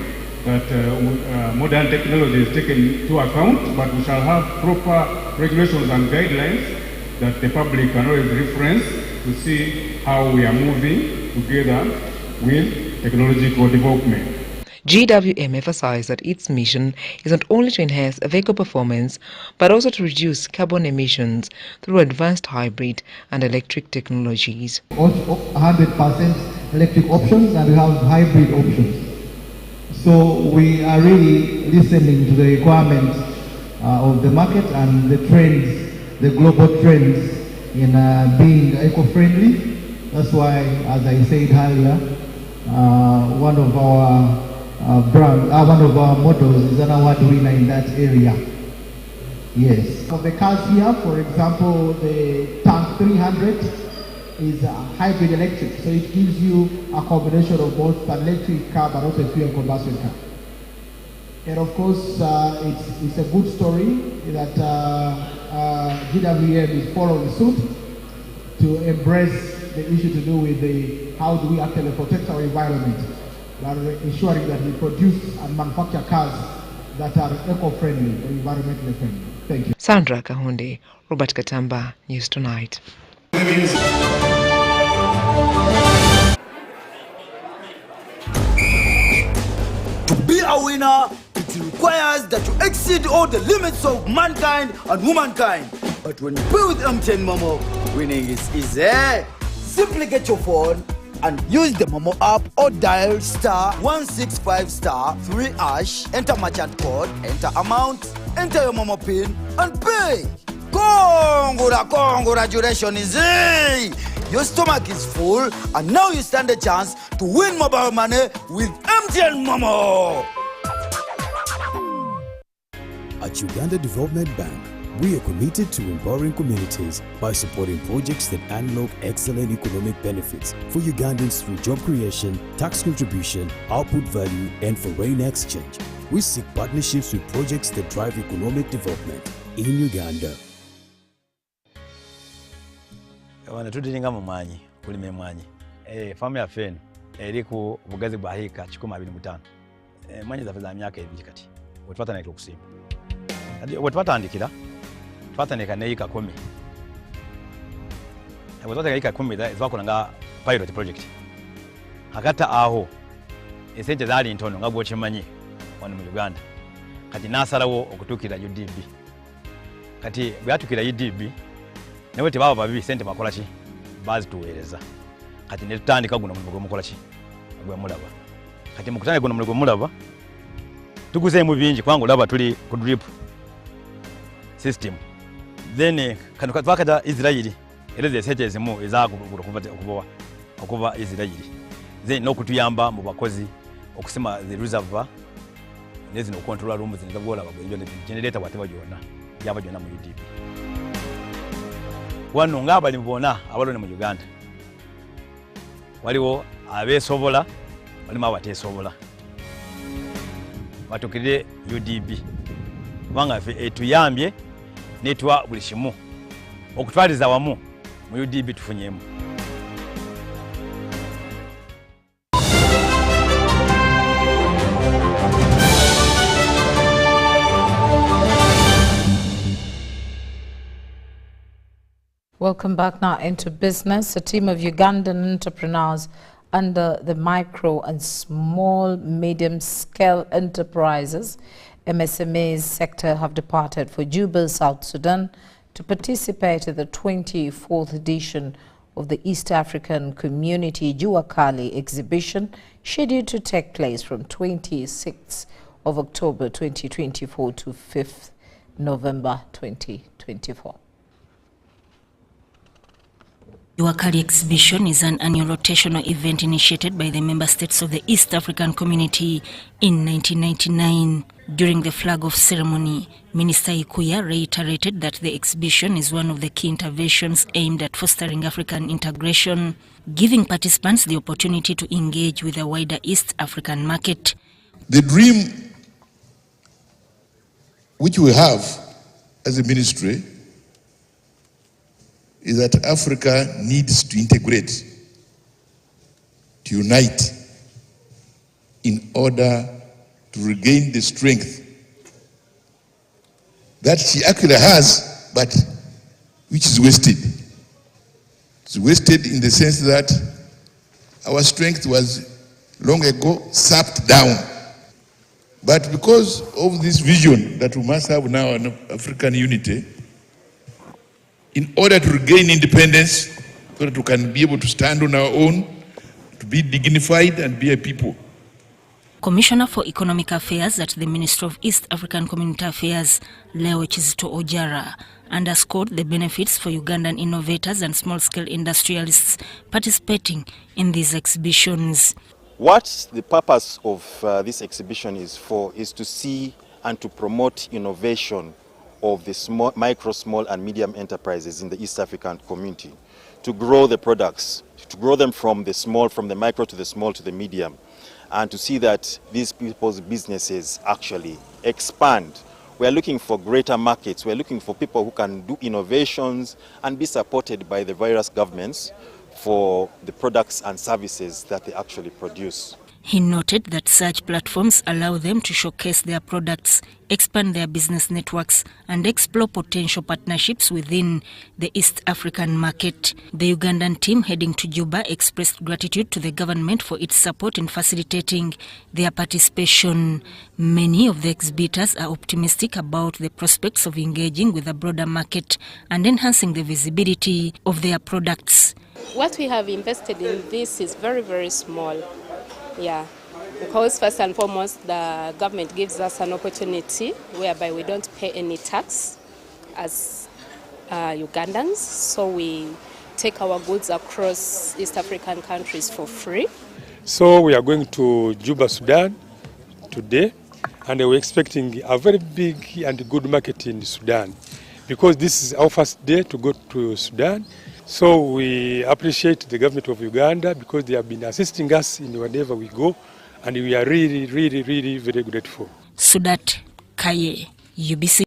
that modern technology is taken into account, but we shall have proper regulations and guidelines that the public can always reference to see how we are moving together with technological development. GWM emphasized that its mission is not only to enhance vehicle performance, but also to reduce carbon emissions through advanced hybrid and electric technologies. 100% electric options, and we have hybrid options. So we are really listening to the requirements of the market and the trends, the global trends in being eco-friendly. That's why, as I said earlier, one of our one of our mottos is an award winner in that area. Yes. For the cars here, for example, the Tank 300 is a hybrid electric, so it gives you a combination of both an electric car but also a fuel combustion car. And of course, it's a good story that GWM is following suit to embrace the issue to do with how do we actually protect our environment, by ensuring that we produce and manufacture cars that are eco-friendly or environmentally friendly. Thank you. Sandra Kahunde, Robert Katamba, News Tonight. To be a winner, it requires that you exceed all the limits of mankind and womankind. But when you play with MTN Momo, winning is easy. Simply get your phone and use the Momo app or dial *165*3#, enter merchant code, enter amount, enter your Momo PIN and pay. Congratulations! Your stomach is full and now you stand a chance to win mobile money with MTN Momo. At Uganda Development Bank, we are committed to empowering communities by supporting projects that unlock excellent economic benefits for Ugandans through job creation, tax contribution, output value, and foreign exchange. We seek partnerships with projects that drive economic development in Uganda. Wana tudiringa mu mwanyi kulime mwanyi famu ya feno eri ku bugazi bwa hika 125 mwanyi za feza myaka ebiri kati wetwatana okusimba kati wetwatandikira twatandika ne hika 10 wetwatandika hika 10 zwakolanga pilot project hakata aho esente zali ntono nga bwokimanyi wano mu Uganda kati nasalawo okutukira UDB kati bwatukira UDB newe tebaba babi sente makola ki bazi tuweereza kati ne tutandika guno mu mukola ki gwe mulaba kati mu kutandika guno mu gwe mulaba tuguze mu bingi kwangu laba tuli ku drip system then kanu katwakada Israeli eleze sente zimu ezagulu okuba Israeli then nokutuyamba mu bakozi okusema the reservoir nezino control room zinaza gola bagwe generator wateba jona yaba jona mu UDP wano ngabali mbona abalone mu Uganda waliwo abesobola walimu abatesobola batukire UDB wanga fe etuyambye netwa buli kimu okutwaliza wamu mu UDB tufunyemu. Welcome back now into business. A team of Ugandan entrepreneurs under the micro and small medium scale enterprises MSMEs sector have departed for Juba, South Sudan to participate in the 24th edition of the East African Community Juakali exhibition, scheduled to take place from 26th of October 2024 to 5th November 2024. Juakali exhibition is an annual rotational event initiated by the member states of the East African Community in 1999. During the flag-off ceremony, Minister Ikuya reiterated that the exhibition is one of the key interventions aimed at fostering African integration, giving participants the opportunity to engage with the wider East African market. The dream which we have as a ministry is that Africa needs to integrate, to unite, in order to regain the strength that she actually has, but which is wasted. It's wasted in the sense that our strength was long ago sapped down. But because of this vision that we must have now an African unity, in order to regain independence, so that we can be able to stand on our own, to be dignified and be a people. Commissioner for Economic Affairs at the Ministry of East African Community Affairs, Leo Chizito Ojara, underscored the benefits for Ugandan innovators and small-scale industrialists participating in these exhibitions. What the purpose of this exhibition is for is to see and to promote innovation of the micro, small and medium enterprises in the East African community, to grow the products, to grow them from the micro to the small to the medium, and to see that these people's businesses actually expand. We are looking for greater markets. We are looking for people who can do innovations and be supported by the various governments for the products and services that they actually produce. He noted that such platforms allow them to showcase their products, expand their business networks, and explore potential partnerships within the East African market. The Ugandan team heading to Juba expressed gratitude to the government for its support in facilitating their participation. Many of the exhibitors are optimistic about the prospects of engaging with a broader market and enhancing the visibility of their products. What we have invested in this is very, very small. Yeah, because first and foremost, the government gives us an opportunity whereby we don't pay any tax as Ugandans, so we take our goods across East African countries for free. So we are going to Juba, Sudan today, and we're expecting a very big and good market in Sudan, because this is our first day to go to Sudan. So we appreciate the government of Uganda because they have been assisting us in wherever we go, and we are really, really, really very grateful. Sudat Kaye, UBC.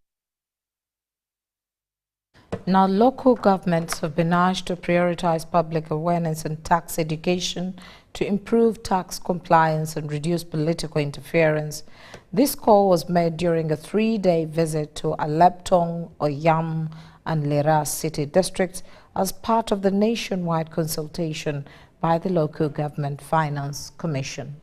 Now, local governments have been asked to prioritize public awareness and tax education to improve tax compliance and reduce political interference. This call was made during a 3-day visit to Aleptong, Oyam, and Lera city districts as part of the nationwide consultation by the Local Government Finance Commission.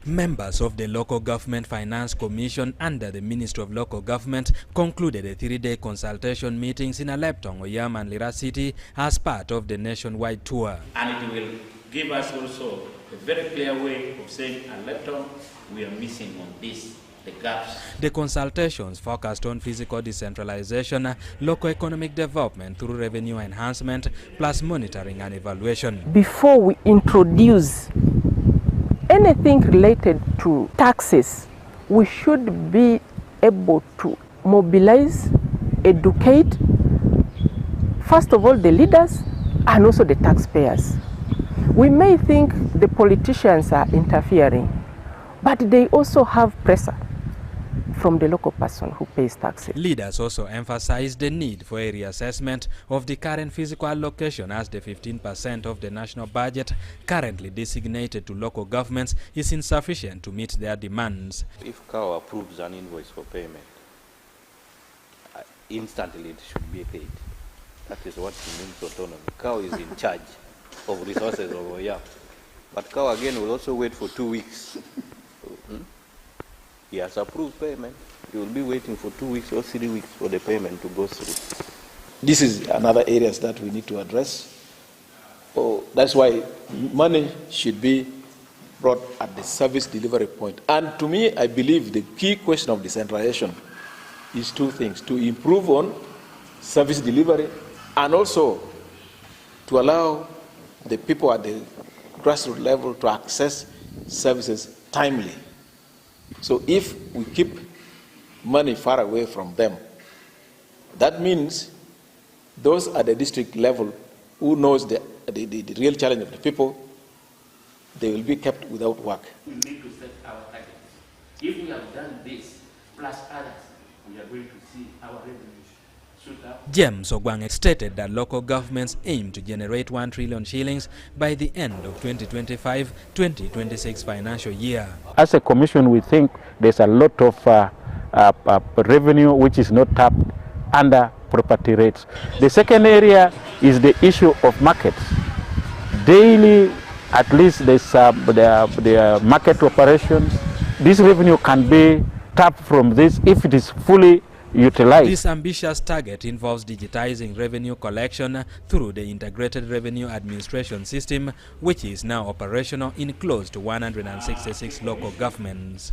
Members of the Local Government Finance Commission under the Ministry of Local Government concluded a 3-day consultation meetings in Aleptong, Oyam, and Lera city as part of the nationwide tour. And it will give us also a very clear way of saying, Aleptong, we are missing on this. The gaps. The consultations focused on physical decentralization, local economic development through revenue enhancement, plus monitoring and evaluation. Before we introduce anything related to taxes, we should be able to mobilize, educate, first of all, the leaders and also the taxpayers. We may think the politicians are interfering, but they also have pressure from the local person who pays taxes. Leaders also emphasized the need for a reassessment of the current physical allocation, as the 15% of the national budget currently designated to local governments is insufficient to meet their demands. If CAO approves an invoice for payment, instantly it should be paid. That is what it means autonomy. CAO is in charge of resources over here. But CAO again will also wait for 2 weeks. He has approved payment. You will be waiting for 2 weeks or 3 weeks for the payment to go through. This is another areas that we need to address. Oh, that's why money should be brought at the service delivery point. And to me, I believe the key question of decentralization is 2 things: to improve on service delivery and also to allow the people at the grassroots level to access services timely. So if we keep money far away from them, that means those at the district level who knows the real challenge of the people, they will be kept without work. We need to set our targets. If we have done this, plus others, we are going to see our revenues shoot up. James Ogwang stated that local governments aim to generate 1 trillion shillings by the end of 2025-2026 financial year. As a commission, we think there's a lot of revenue which is not tapped under property rates. The second area is the issue of markets. Daily, at least there's the market operations. This revenue can be tapped from this if it is fully utilized. This ambitious target involves digitizing revenue collection through the Integrated Revenue Administration System, which is now operational in close to 166 local governments.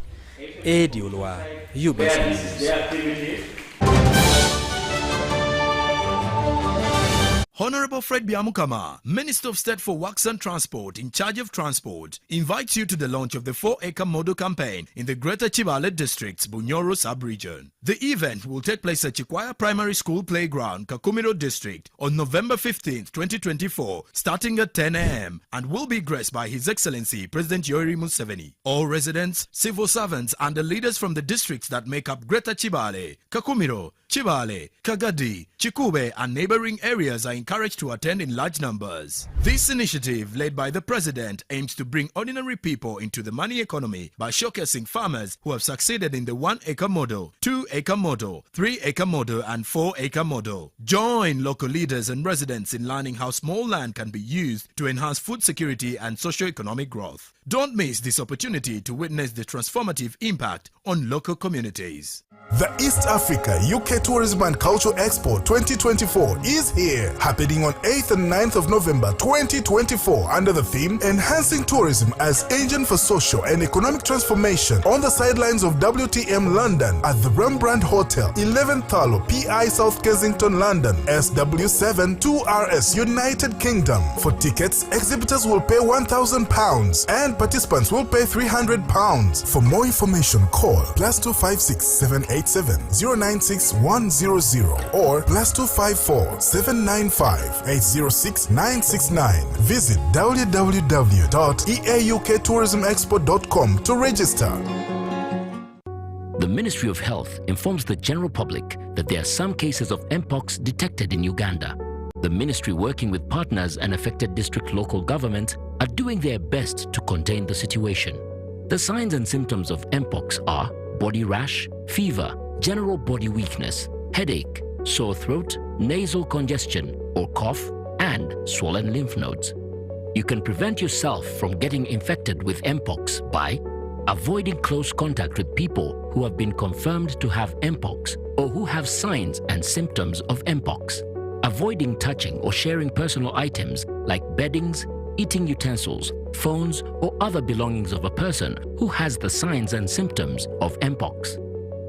Edi Ulwa, UBC News. Honorable Fred Biamukama, Minister of State for Works and Transport in charge of transport, invites you to the launch of the 4-acre model campaign in the Greater Chibale District's Bunyoro sub-region. The event will take place at Chikwaya Primary School Playground, Kakumiro District, on November 15, 2024, starting at 10 a.m. and will be graced by His Excellency President Yoweri Museveni. All residents, civil servants and the leaders from the districts that make up Greater Chibale, Kakumiro, Chibale, Kagadi, Chikube and neighboring areas are encouraged to attend in large numbers. This initiative, led by the President, aims to bring ordinary people into the money economy by showcasing farmers who have succeeded in the 1-acre model, 2-acre model, 3-acre model and 4-acre model. Join local leaders and residents in learning how small land can be used to enhance food security and socio-economic growth. Don't miss this opportunity to witness the transformative impact on local communities. The East Africa UK Tourism and Culture Expo 2024 is here, happening on 8th and 9th of November 2024 under the theme Enhancing Tourism as Engine for Social and Economic Transformation on the sidelines of WTM London at the Rembrandt Hotel, 11th Thurlow, PI South Kensington, London, SW7 2RS, United Kingdom. For tickets, exhibitors will pay £1,000 and participants will pay £300. For more information, call +256 787 096 100 or +254 795 806 969. Visit www.eaukTourismExpo.com to register. The Ministry of Health informs the general public that there are some cases of Mpox detected in Uganda. The ministry, working with partners and affected district local governments, are doing their best to contain the situation. The signs and symptoms of Mpox are body rash, fever, general body weakness, headache, sore throat, nasal congestion or cough, and swollen lymph nodes. You can prevent yourself from getting infected with Mpox by avoiding close contact with people who have been confirmed to have Mpox or who have signs and symptoms of Mpox. Avoiding touching or sharing personal items like beddings, eating utensils, phones, or other belongings of a person who has the signs and symptoms of Mpox.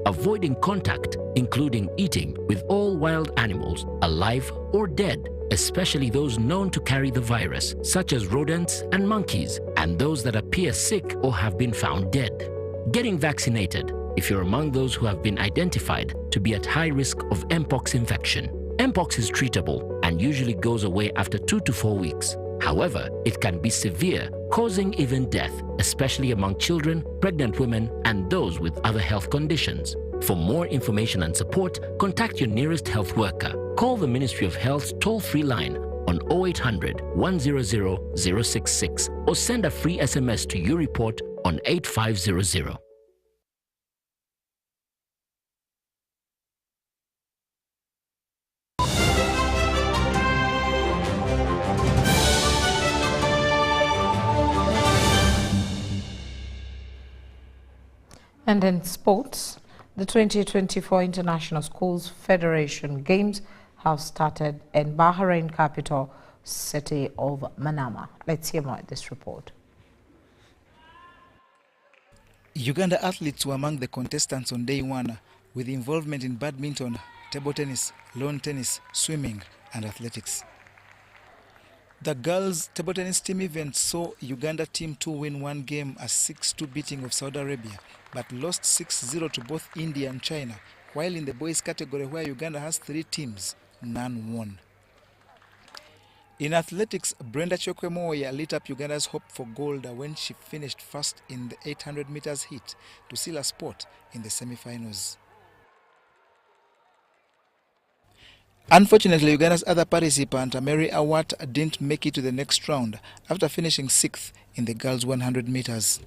Avoiding contact, including eating, with all wild animals, alive or dead, especially those known to carry the virus, such as rodents and monkeys, and those that appear sick or have been found dead. Getting vaccinated if you're among those who have been identified to be at high risk of Mpox infection. Mpox is treatable and usually goes away after 2 to 4 weeks. However, it can be severe, causing even death, especially among children, pregnant women, and those with other health conditions. For more information and support, contact your nearest health worker. Call the Ministry of Health's toll-free line on 0800 100 066 or send a free SMS to YouReport on 8500. And in sports, the 2024 International Schools Federation Games have started in Bahrain capital city of Manama. Let's hear more of this report. Uganda athletes were among the contestants on day one, with involvement in badminton, table tennis, lawn tennis, swimming, and athletics. The girls' table tennis team event saw Uganda Team 2 win one game, a 6-2 beating of Saudi Arabia, but lost 6-0 to both India and China, while in the boys' category, where Uganda has 3 teams, none won. In athletics, Brenda Chokwemoya lit up Uganda's hope for gold when she finished first in the 800 meters heat to seal a spot in the semi-finals. Unfortunately, Uganda's other participant, Mary Awat, didn't make it to the next round after finishing 6th in the girls' 100 meters.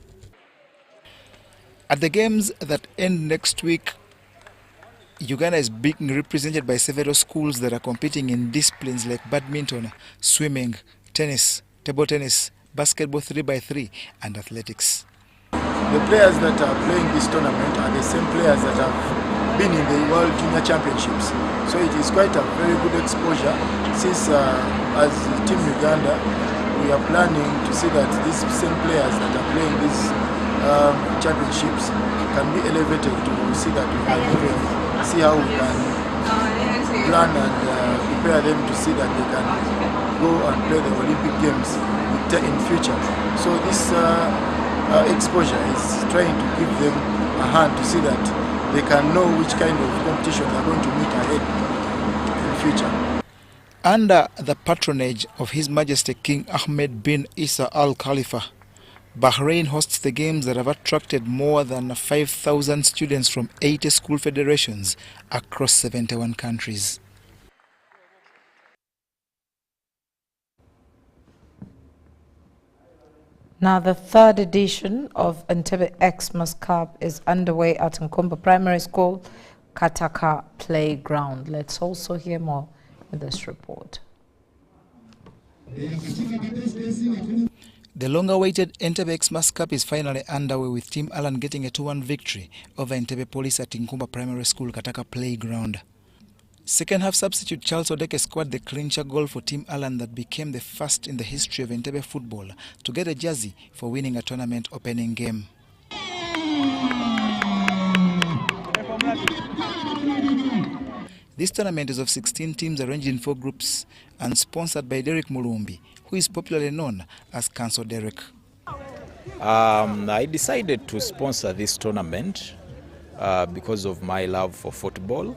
At the games that end next week, Uganda is being represented by several schools that are competing in disciplines like badminton, swimming, tennis, table tennis, basketball 3x3, and athletics. The players that are playing this tournament are the same players that have been in the World Junior Championships. So it is quite a very good exposure since as Team Uganda, we are planning to see that these same players that are playing these championships can be elevated to see that we can even see how we can plan and prepare them to see that they can go and play the Olympic Games in future. So this exposure is trying to give them a hand to see that they can know which kind of competition they are going to meet ahead in future. Under the patronage of His Majesty King Ahmed bin Isa Al Khalifa, Bahrain hosts the games that have attracted more than 5,000 students from 80 school federations across 71 countries. Now, the third edition of Entebbe Xmas Cup is underway at Nkumba Primary School, Kataka Playground. Let's also hear more in this report. The long-awaited Entebbe Xmas Cup is finally underway, with Team Alan getting a 2-1 victory over Entebbe Police at Nkumba Primary School, Kataka Playground. Second half substitute Charles Odeke scored the clincher goal for Team Alan that became the first in the history of Entebbe football to get a jersey for winning a tournament opening game. This tournament is of 16 teams arranged in 4 groups and sponsored by Derek Mulumbi, who is popularly known as Council Derek. I decided to sponsor this tournament because of my love for football.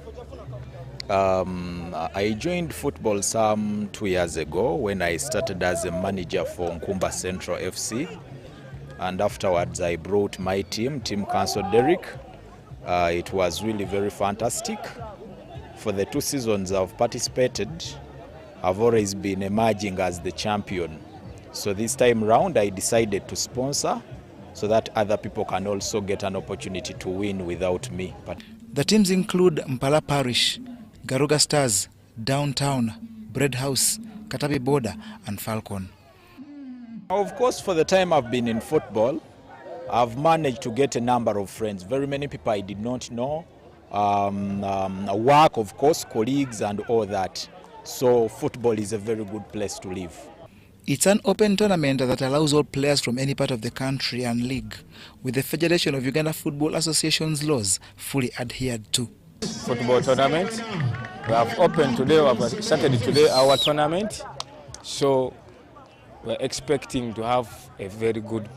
I joined football some 2 years ago when I started as a manager for Nkumba Central FC, and afterwards I brought my team Council Derek. It was really very fantastic. For the 2 seasons I've participated, I've always been emerging as the champion. So this time round I decided to sponsor so that other people can also get an opportunity to win without me. The teams include Mpala Parish, Garuga Stars, Downtown, Bread House, Katabi Border and Falcon. Of course, for the time I've been in football, I've managed to get a number of friends. Very many people I did not know. Work, of course, colleagues and all that. So football is a very good place to live. It's an open tournament that allows all players from any part of the country and league, with the Federation of Uganda Football Association's laws fully adhered to. Football tournament. We have opened today, we have started today our tournament. So we're expecting to have a very good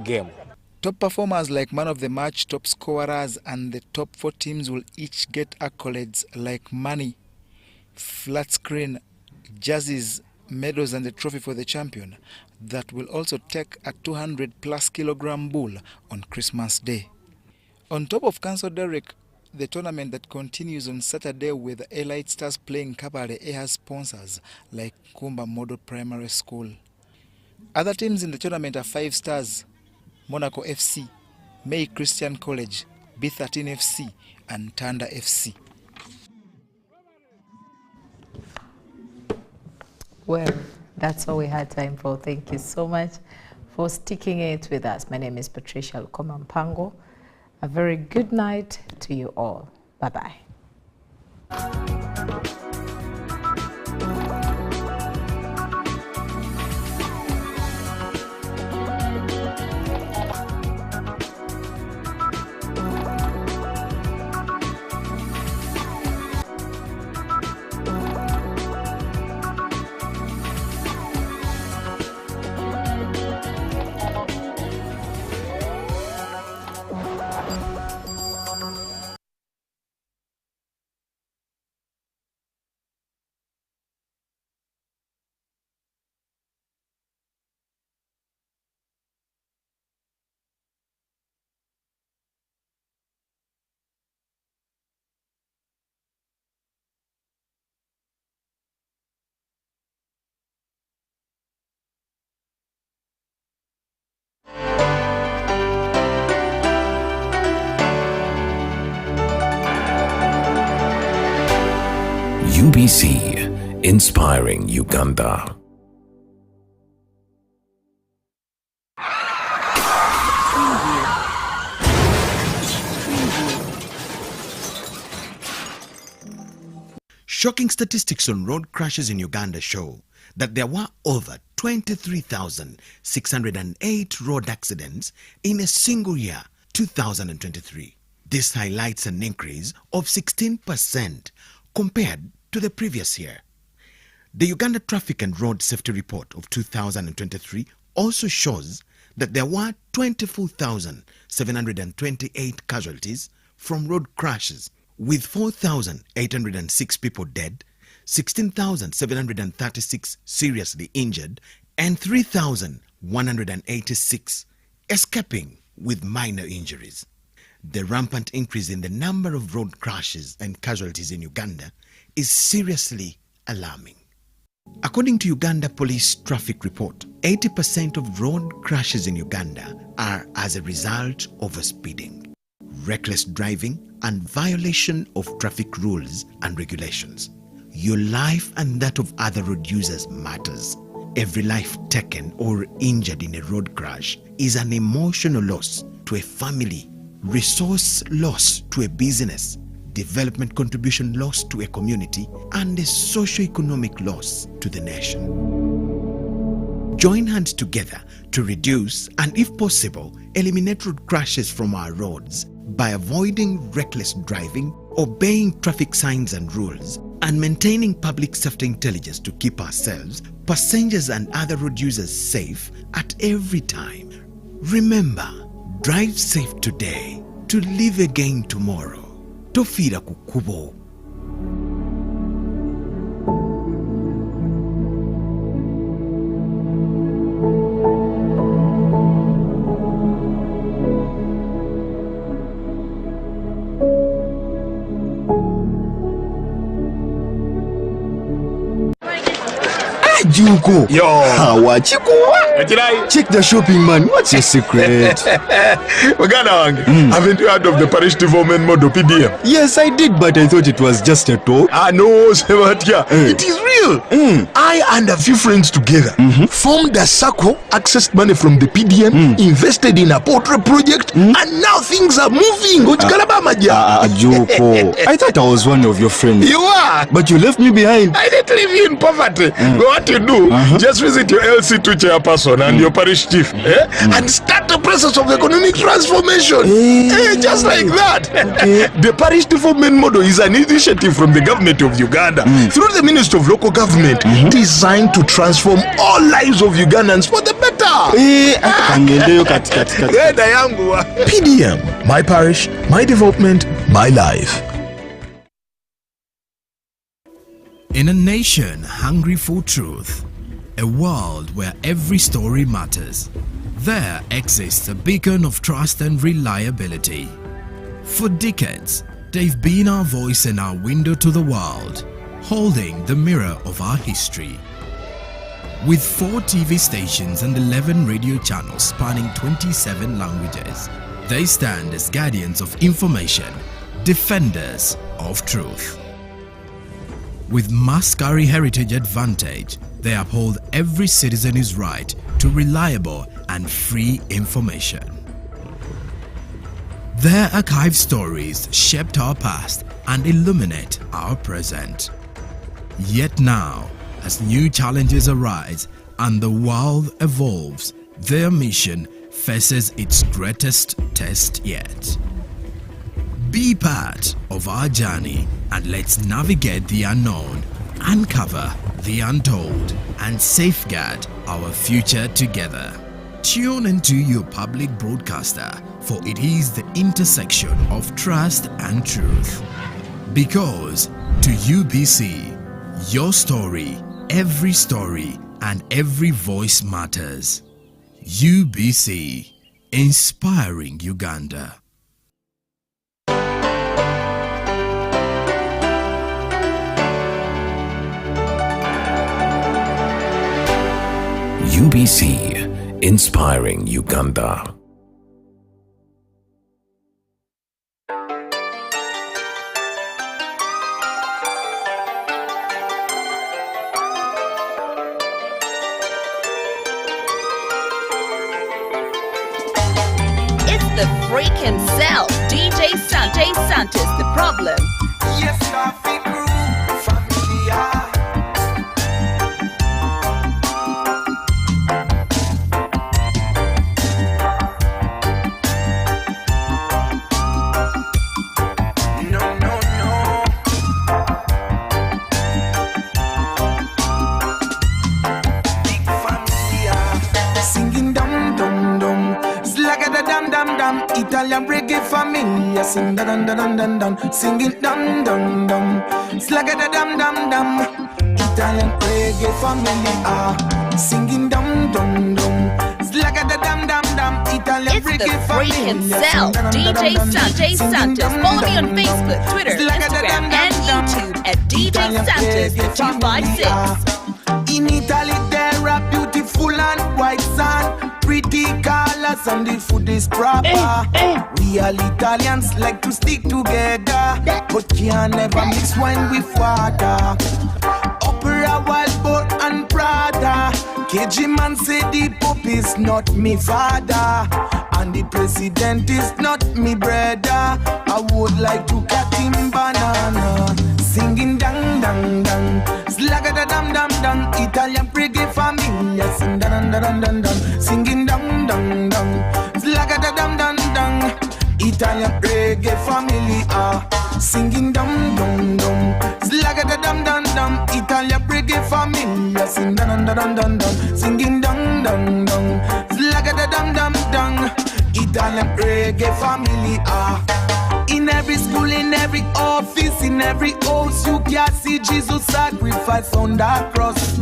game. Top performers like man of the match, top scorers and the top 4 teams will each get accolades like money, flat screen, jerseys, medals and a trophy for the champion that will also take a 200+ kilogram bull on Christmas Day. On top of Council Derek, the tournament that continues on Saturday with the Elite Stars playing Kabale has sponsors like Nkumba Model Primary School. Other teams in the tournament are 5 Stars, Monaco FC, May Christian College, B13 FC and Tanda FC. Well, that's all we had time for. Thank you so much for sticking it with us. My name is Patricia Lukoma Mpango. A very good night to you all. Bye-bye. UBC, inspiring Uganda. Shocking statistics on road crashes in Uganda show that there were over 23,608 road accidents in a single year, 2023. This highlights an increase of 16% compared to the previous year. The Uganda Traffic and Road Safety Report of 2023 also shows that there were 24,728 casualties from road crashes, with 4,806 people dead, 16,736 seriously injured, and 3,186 escaping with minor injuries. The rampant increase in the number of road crashes and casualties in Uganda is seriously alarming. According to Uganda Police Traffic Report, 80% of road crashes in Uganda are as a result of overspeeding, reckless driving, and violation of traffic rules and regulations. Your life and that of other road users matters. Every life taken or injured in a road crash is an emotional loss to a family, resource loss to a business, development contribution loss to a community, and a socio-economic loss to the nation. Join hands together to reduce and, if possible, eliminate road crashes from our roads by avoiding reckless driving, obeying traffic signs and rules, and maintaining public safety intelligence to keep ourselves, passengers and other road users safe at every time. Remember, drive safe today to live again tomorrow. Tofira kukubo. Juko. Yo. Check the shopping, man. What's your secret? Haven't you heard of the Parish Development Model PDM? Yes, I did, but I thought it was just a talk. No, it is real. I and a few friends together formed a circle, accessed money from the PDM, invested in a portrait project, and now things are moving. Juko. I thought I was one of your friends. You are. But you left me behind. I didn't leave you in poverty. What you do, just visit your LC2 chairperson and your parish chief and start the process of economic transformation. Just like that. The Parish Development Model is an initiative from the government of Uganda through the Ministry of Local Government designed to transform all lives of Ugandans for the better. PDM, my parish, my development, my life. In a nation hungry for truth, a world where every story matters, there exists a beacon of trust and reliability. For decades, they've been our voice and our window to the world, holding the mirror of our history. With 4 TV stations and 11 radio channels spanning 27 languages, they stand as guardians of information, defenders of truth. With Mascari Heritage Advantage, they uphold every citizen's right to reliable and free information. Their archived stories shaped our past and illuminate our present. Yet now, as new challenges arise and the world evolves, their mission faces its greatest test yet. Be part of our journey and let's navigate the unknown, uncover the untold, and safeguard our future together. Tune into your public broadcaster, for it is the intersection of trust and truth. Because to UBC, your story, and every voice matters. UBC, inspiring Uganda. UBC, inspiring Uganda. It's the freaking self, DJ Santos, the problem. Yes, coffee crew, familiar. Italian reggae familia, sing da dum da dum dum dum, singing dum dum dum, slagga da dum dum dum. Italian reggae familia, singing dum dum dum, slagga da dum dum dum. Italian reggae familia. It's the freaking self, DJ Santos. Follow me on Facebook, Twitter, Instagram, and YouTube at DJ Santos 256. In Italy there are beautiful and white sand, pretty colors and the food is proper. We all Italians like to stick together, but can never mix wine with water. Opera, Wild Boar and Prada. KG man say the Pope is not me father, and the president is not me brother. I would like to cut him banana, singing dang dang dang, slagga da dam dam dam. Italian reggae family, sing dang dang dang dang, singing dang dang dang, slagga da dam dam dang. Italian reggae family singing dum dum dum, slagga da dum dum dum. Italian reggae family, sing dum dum dum dum dum, singing dum dum dum, slagga da dum dum dum. Italian reggae family in every school, in every office, in every house, you can see Jesus sacrifice on that cross.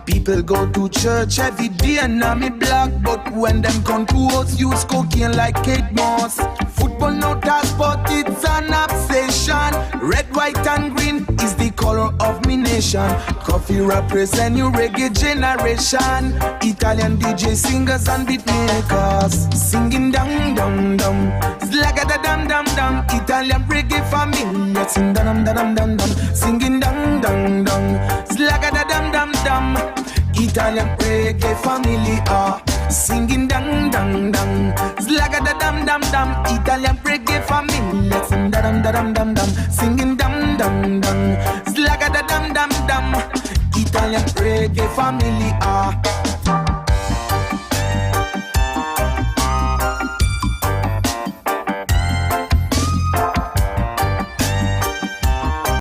People go to church every day and now me black, but when them come to us, use cocaine like Kate Moss. Football not a sport, it's an obsession. Red, white and green is the color of me nation. Coffee represent new reggae generation. Italian DJ singers and beat makers, singing dum dum dum, slagga da dum dum dum. Italian reggae family, sing dum dum dum dum, singing dum dum dum, slagga da dum dum dum. Italian reggae family singing dang dang dang, slagga da dum dum dum. Italian reggae family, sing da dum da dum dum dum, singing dum dum dum, slagga da dum dum dum. Italian reggae family